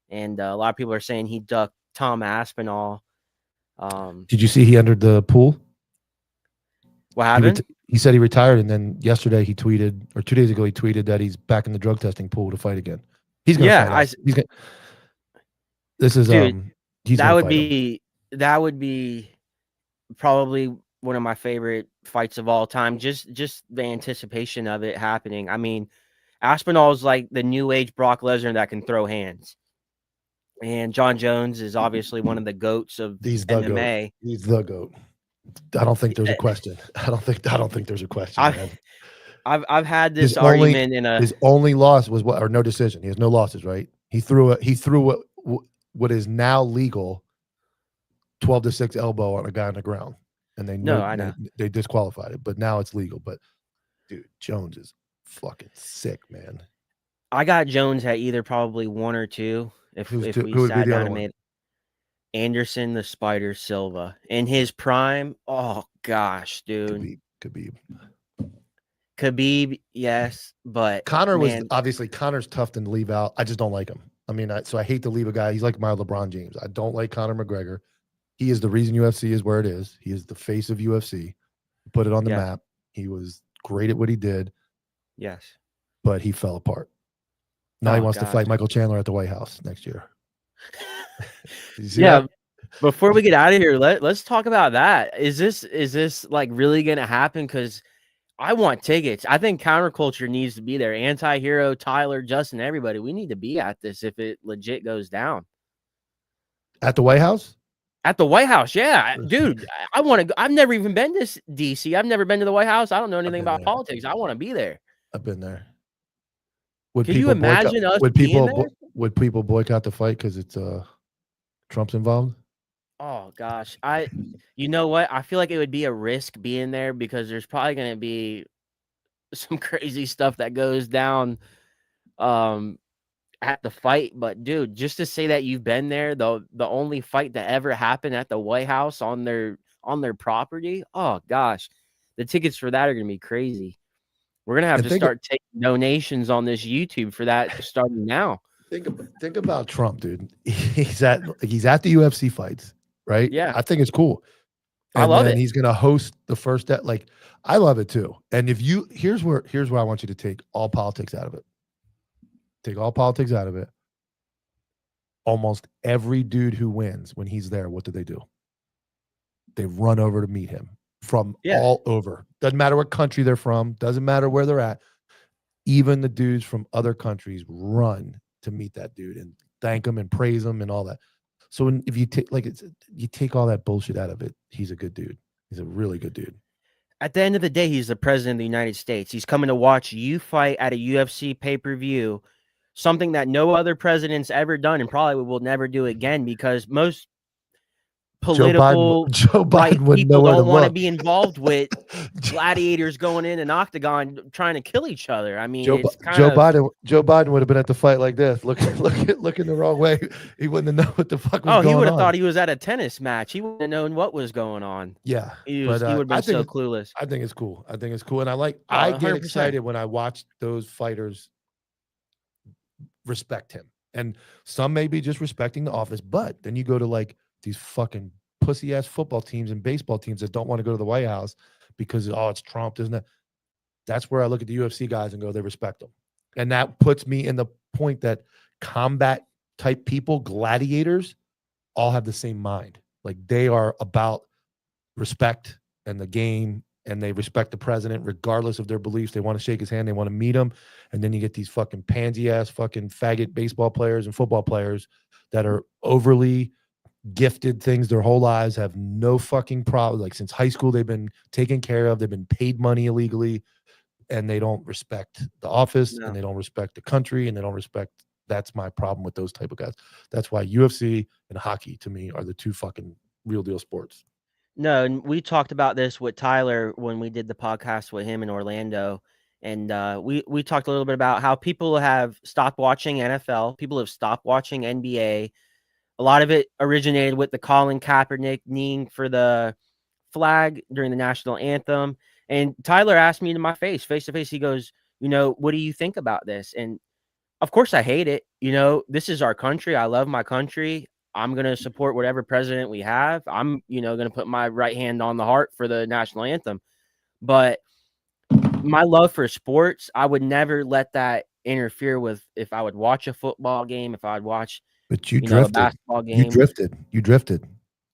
And a lot of people are saying he ducked Tom Aspinall. Did you see he entered the pool? What happened? He said he retired, and then yesterday he tweeted, or 2 days ago he tweeted that he's back in the drug testing pool to fight again. He's going to fight us. This is dude, he's that going to would fight be him. that would be probably one of my favorite fights of all time. Just the anticipation of it happening. I mean, Aspinall is like the new age Brock Lesnar that can throw hands. And John Jones is obviously one of the goats of MMA. Goat. He's the goat. I don't think there's a question. I don't think there's a question, man. I've had this argument his only loss was what, or no decision. He has no losses, right? He threw what is now legal 12-6 elbow on a guy on the ground, and they disqualified it, but now it's legal. But dude, Jones is fucking sick, man. I got Jones at either probably 1 or 2 if we sat down and made Anderson the Spider Silva in his prime. Oh gosh, dude. Khabib, yes, but Connor's tough to leave out. I just don't like him. I mean, so I hate to leave a guy. He's like my LeBron James. I don't like Conor McGregor. He is the reason UFC is where it is. He is the face of UFC. Put it on the map. He was great at what he did. Yes. But he fell apart. Now he wants to fight Michael Chandler at the White House next year. That? Before we get out of here, let's talk about that. Is this like really going to happen? Because I want tickets. I think counterculture needs to be there. Anti-hero, Tyler, Justin, everybody. We need to be at this if it legit goes down. At the White House? At the White House, yeah. Dude, I want to go. I've never even been to D.C. I've never been to the White House. I don't know anything about politics. I want to be there. I've been there. Can you imagine us would people boycott the fight because it's Trump's involved? Oh gosh, you know what? I feel like it would be a risk being there because there's probably gonna be some crazy stuff that goes down um at the fight. But dude, just to say that you've been there, the only fight that ever happened at the White House on their property. Oh gosh, the tickets for that are gonna be crazy. We're gonna have And to start taking donations on this YouTube for that starting now. think about Trump, dude. He's at the UFC fights, right? Yeah, I think it's cool. I And love then it. he's gonna host the first like I love it too. And if you here's where I want you to take all politics out of it. Take all politics out of it. Almost every dude who wins when he's there, what do? They run over to meet him from Yeah. all over. Doesn't matter what country they're from, doesn't matter where they're at. Even the dudes from other countries run to meet that dude and thank him and praise him and all that. So if you take you take all that bullshit out of it, he's a good dude. He's a really good dude. At the end of the day, he's the president of the United States. He's coming to watch you fight at a UFC pay-per-view, something that no other president's ever done and probably will never do again because most Joe Biden political Joe right Biden wouldn't know people where to don't want to look. be involved with gladiators going in an octagon trying to kill each other. I mean, it's kind of Joe Biden would have been at the fight like this, looking the wrong way. He wouldn't have known what the fuck was oh, he going would have on. thought he was at a tennis match. He wouldn't have known what was going on. Yeah, He but would have been so clueless. I think it's cool. I think it's cool, and Oh, I get 100%. excited when I watch those fighters respect him, and some may be just respecting the office, but then you go to like these fucking pussy ass football teams and baseball teams that don't want to go to the White House because it's Trump, isn't it? That's where I look at the UFC guys and go, they respect them, and that puts me in the point that combat type people, gladiators, all have the same mind. Like they are about respect and the game and they respect the president regardless of their beliefs. They want to shake his hand, they want to meet him. And then you get these fucking pansy ass fucking faggot baseball players and football players that are overly gifted things their whole lives, have no fucking problem. Like since high school, they've been taken care of, they've been paid money illegally, and they don't respect the office and No. they don't respect the country and they don't respect. That's my problem with those type of guys. That's why UFC and hockey to me are the two fucking real deal sports. No, and we talked about this with Tyler when we did the podcast with him in Orlando, and we talked a little bit about how people have stopped watching NFL, people have stopped watching NBA. A lot of it originated with the Colin Kaepernick kneeing for the flag during the national anthem. And Tyler asked me to my face to face. He goes, "What do you think about this?" And of course, I hate it. This is our country. I love my country. I'm going to support whatever president we have. I'm, going to put my right hand on the heart for the national anthem. But my love for sports, I would never let that interfere with if I would watch a football game, if I'd watch, But you a drifted. basketball You game. drifted. You drifted.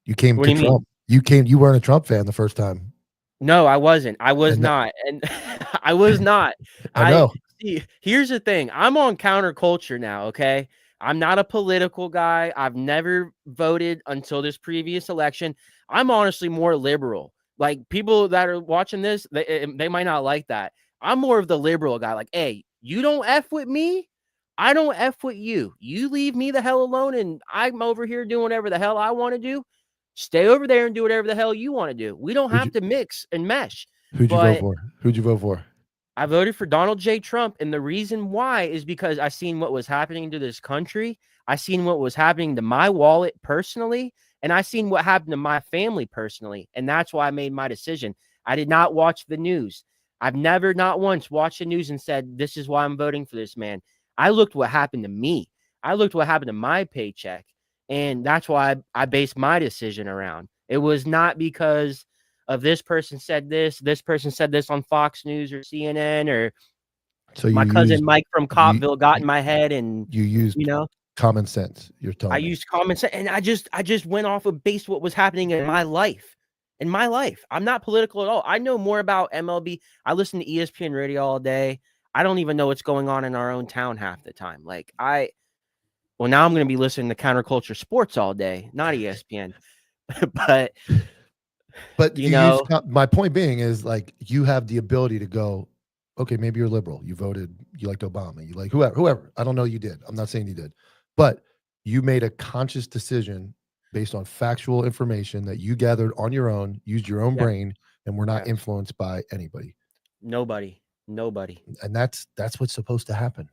You came What to do you mean? Trump. You weren't a Trump fan the first time. No, I wasn't. I was And not. And I was not. I I know. see. Here's the thing. I'm on counterculture now, okay? I'm not a political guy. I've never voted until this previous election. I'm honestly more liberal. Like people that are watching this, they might not like that. I'm more of the liberal guy. Like, hey, you don't F with me. I don't F with you. You leave me the hell alone and I'm over here doing whatever the hell I want to do. Stay over there and do whatever the hell you want to do. We don't Who'd have you to mix and mesh. who'd you vote But for? Who'd you vote for? I voted for Donald J. Trump. And the reason why is because I seen what was happening to this country. I seen what was happening to my wallet personally. And I seen what happened to my family personally. And that's why I made my decision. I did not watch the news. I've never, not once, watched the news and said, this is why I'm voting for this man. I looked what happened to me. I looked what happened to my paycheck. And that's why I based my decision around. It was not because of this person said this person said this on Fox News or CNN, or So my cousin Mike from you Copville got in my head and, you used you know, common sense. You're I telling me. used common sense and I just went off of based what was happening in my life. In my life. I'm not political at all. I know more about MLB. I listen to ESPN radio all day. I don't even know what's going on in our own town half the time. Well, now I'm going to be listening to counterculture sports all day, not ESPN. but But you you use know, my point being is like you have the ability to go, okay, maybe you're liberal. You voted, you liked Obama, you like whoever. I don't know you did. I'm not saying you did. But you made a conscious decision based on factual information that you gathered on your own, used your own Yeah. brain, and were not Yes. influenced by anybody. Nobody. Nobody. And that's what's supposed to happen.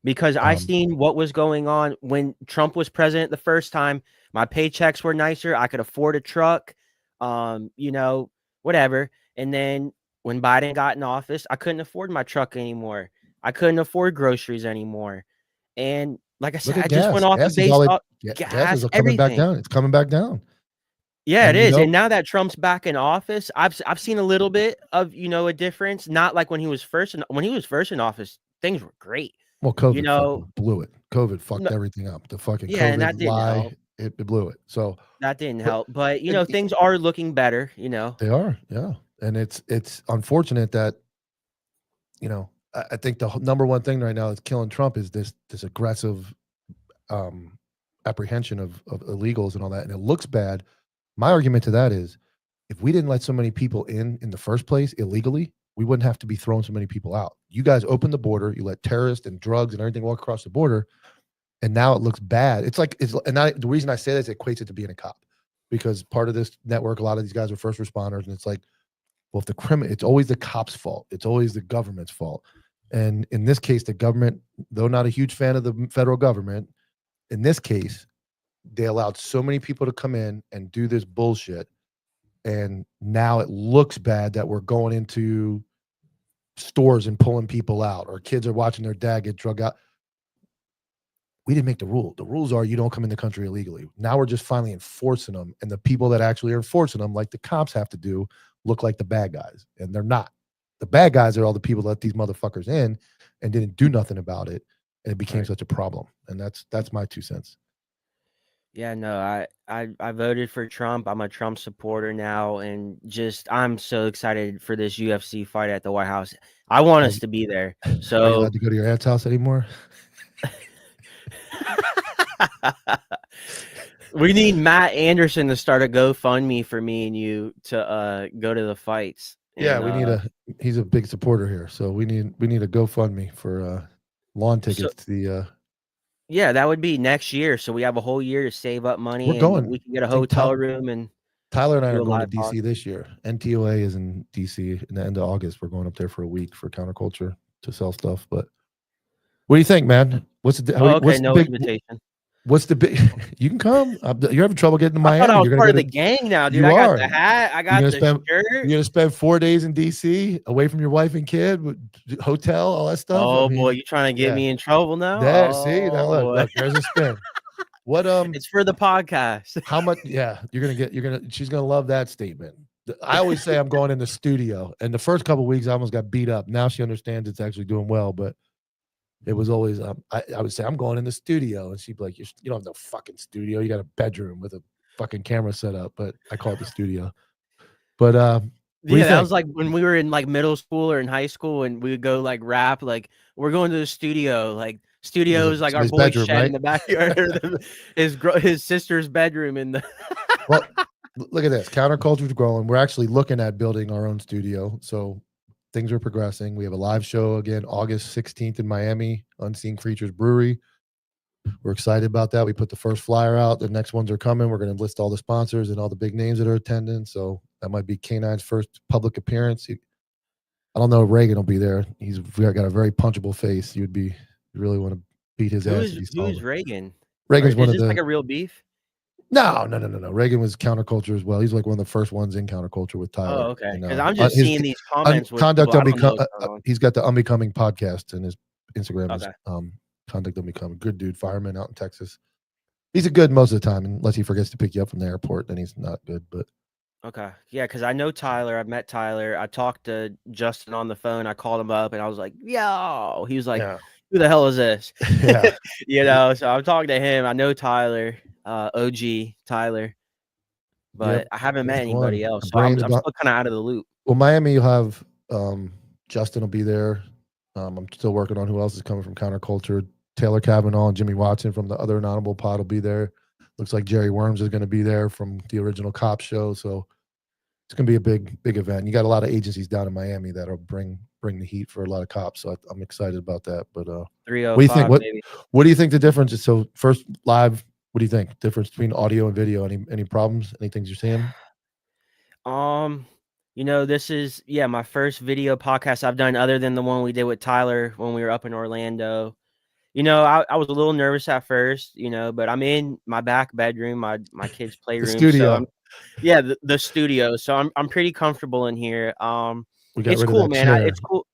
Because I Um, seen what was going on when Trump was president the first time. My paychecks were nicer. I could afford a truck, you know, whatever. And then when Biden got in office, I couldn't afford my truck anymore. I couldn't afford groceries anymore. And like I Look said, at I just gas. went off of Gas is all based they off gas is gas, coming back everything. down. It's coming back down. Yeah, it And is. And now that Trump's back in office, I've seen a little bit of, a difference. Not like when he was first in office, things were great. well, You COVID know, fucking blew it. COVID fucked no, everything up. The fucking yeah, and COVID that didn't lie, help. it blew it. So, That didn't but help. But and things are looking better. they are, yeah. And it's unfortunate that I think the number one thing right now that's killing Trump is this aggressive um, apprehension of illegals and all that, and it looks bad. My argument to that is, if we didn't let so many people in the first place illegally, we wouldn't have to be throwing so many people out. You guys opened the border, you let terrorists and drugs and everything walk across the border, and now it looks bad. It's like the reason I say this, it equates it to being a cop, because part of this network, a lot of these guys are first responders, and it's like, well, if the criminal, it's always the cop's fault. It's always the government's fault. And in this case, the government, though not a huge fan of the federal government, in this case, they allowed so many people to come in and do this bullshit. And now it looks bad that we're going into stores and pulling people out, or kids are watching their dad get drug out. We didn't make the rule. The rules are you don't come in the country illegally. Now we're just finally enforcing them. And the people that actually are enforcing them, like the cops have to do, look like the bad guys. And they're not. The bad guys are all the people that let these motherfuckers in and didn't do nothing about it. And it became Right. such a problem. And that's my 2 cents. Yeah, no, I voted for Trump. I'm a Trump supporter now, and I'm so excited for this UFC fight at the White House. I want Are us to be there. are you So allowed to go to your aunt's house anymore? we need Matt Anderson to start a GoFundMe for me and you to go to the fights. Yeah, And he's a big supporter here. So we need a GoFundMe for lawn so tickets to the yeah, that would be next year. So we have a whole year to save up we're money, and going. we can get a I think hotel room and Tyler and I do are a going to live pod. DC this year. NTOA is in DC in the end of August. We're going up there for a week for counterculture to sell stuff. But what do you think, man? Oh, okay, no invitation. What's the big? You can come. You're having trouble getting to I thought I Miami. was You're gonna part of get the it. gang now, dude. You I got are. the hat, I You're got gonna the spend. shirt. You're gonna spend 4 days in DC, away from your wife and kid, with hotel, all that stuff. I Oh boy, mean, you trying to get yeah. me in trouble now? There. See now, Oh boy. look. There's a spin. What It's for the podcast. How much? Yeah, she's gonna love that statement. I always say I'm going in the studio, and the first couple of weeks I almost got beat up. Now she understands it's actually doing well, but it was always I would say I'm going in the studio, and she'd be like, you don't have no fucking studio. You got a bedroom with a fucking camera set up, but I call it the studio. But what do you Yeah, that think? was like when we were in like middle school or in high school and we would go like rap, like we're going to the studio. Like studio is like our Somebody's boy's bedroom, shed in right? the backyard or his sister's bedroom in the Well, look at this. Counterculture's growing. We're actually looking at building our own studio. So things are progressing. We have a live show again, August 16th in Miami, Unseen Creatures Brewery. We're excited about that. We put the first flyer out. The next ones are coming. We're going to list all the sponsors and all the big names that are attending. So that might be K9's first public appearance. I don't know if Reagan will be there. He's got a very punchable face. You really want to beat his ass if he saw who's him. Reagan? Reagan's one Is of this like the a real beef? No. Reagan was counterculture as well. He's like one of the first ones in counterculture with Oh, Tyler. okay. And Because I'm just his seeing these comments with conduct people. I don't know unbecoming. what's going on. He's got the unbecoming podcast, and his Instagram is Okay. conduct unbecoming. Good dude, fireman out in Texas. He's a good most of the time, unless he forgets to pick you up from the airport. Then he's not good. But Okay. Yeah, because I know Tyler. I've met Tyler. I talked to Justin on the phone. I called him up and I was like, yo. He was like, yeah, who the hell is this? yeah, So I'm talking to him. I know Tyler, OG Tyler, yep. but I haven't met That's the anybody one. else. The So I'm brains about. still kind of out of the loop. Well, Miami, you'll have Justin will be there. I'm still working on who else is coming from counterculture. Taylor Kavanaugh and Jimmy Watson from the other Anonymous Pod will be there. Looks like Jerry Worms is going to be there from the original Cop show. So it's going to be a big event. You got a lot of agencies down in Miami that'll bring the heat for a lot of cops. So I'm excited about that. But what do you think? 305, baby. What do you think the difference is? So first live What do you think? Difference between audio and video? Any problems? Any things you're seeing? Um, this is my first video podcast I've done other than the one we did with Tyler when we were up in Orlando. I was a little nervous at first, but I'm in my back bedroom, my kid's The playroom, so studio. the studio. So I'm pretty comfortable in here. We got It's rid of cool, that man. chair. It's cool.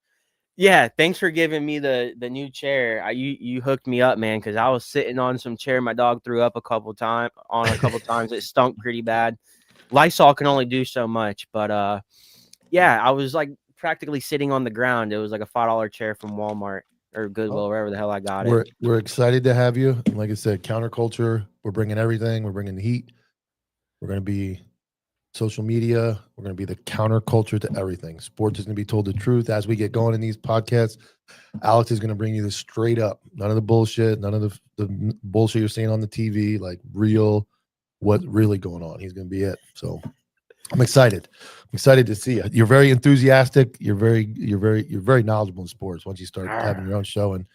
Yeah, thanks for giving me the new chair. You hooked me up, man, because I was sitting on some chair. My dog threw up a couple times. It stunk pretty bad. Lysol can only do so much, but yeah, I was like practically sitting on the ground. It was like a $5 chair from Walmart or Goodwill, Oh, wherever the hell I got it. we're excited to have you. And like I said, counterculture. We're bringing everything. We're bringing the heat. We're going to be social media. We're going to be the counterculture to everything. Sports is going to be told the truth as we get going in these podcasts. Alex is going to bring you this straight up. None of the bullshit. None of the bullshit you're seeing on the TV. Like real, what's really going on. He's going to be it. So I'm excited. I'm excited to see you. You're very enthusiastic. You're very knowledgeable in sports. Once you start having your own show and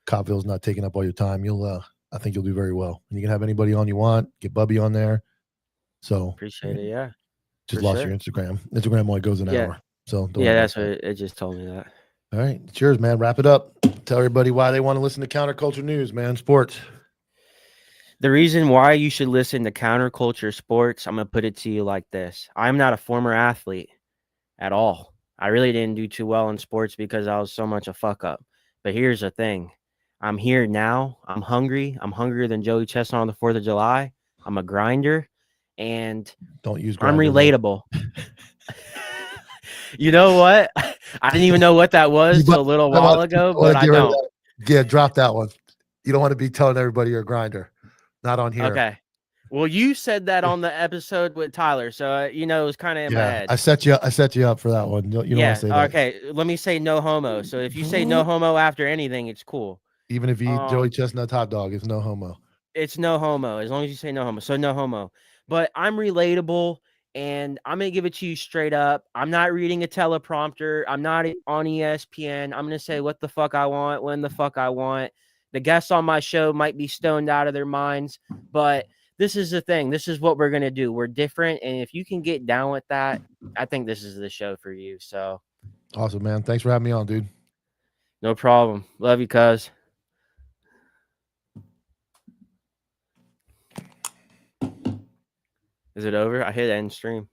Copville's not taking up all your time, I think you'll do very well. And you can have anybody on you want. Get Bubby on there. So Appreciate it. Yeah, just for lost sure. your Instagram. Instagram only goes an Yeah, hour, so don't worry yeah, about that's what that. it just told me that. All right, cheers, man. Wrap it up. Tell everybody why they want to listen to counterculture news, man. Sports. The reason why you should listen to Counterculture Sports, I'm gonna put it to you like this: I'm not a former athlete at all. I really didn't do too well in sports because I was so much a fuck up. But here's the thing. I'm here now. I'm hungry. I'm hungrier than Joey Chestnut on the 4th of July. I'm a grinder and Don't use I'm grinder though. relatable. You know what? I didn't even know what that You was till a little while ago, want to but I get rid of don't. that. Yeah, drop that one. You don't want to be telling everybody you're a grinder. Not on here. Okay. Well, you said that on the episode with Tyler, so it was kind of in my Yeah, head. I set you up for that one. You don't want to Yeah. say that. Okay. Let me say no homo. So if you say no homo after anything, it's cool. Even if you eat Joey Um, Chestnut's hot dog, it's no homo. it's no homo as long as you say no homo. So no homo. But I'm relatable and I'm gonna give it to you straight up. I'm not reading a teleprompter. I'm not on ESPN. I'm gonna say what the fuck I want, when the fuck I want. The guests on my show might be stoned out of their minds, but this is the thing. This is what we're gonna do. We're different, and if you can get down with that, I think this is the show for you. So Awesome, man. Thanks for having me on, dude. no problem. Love you, cuz. Is it over? I hit end stream.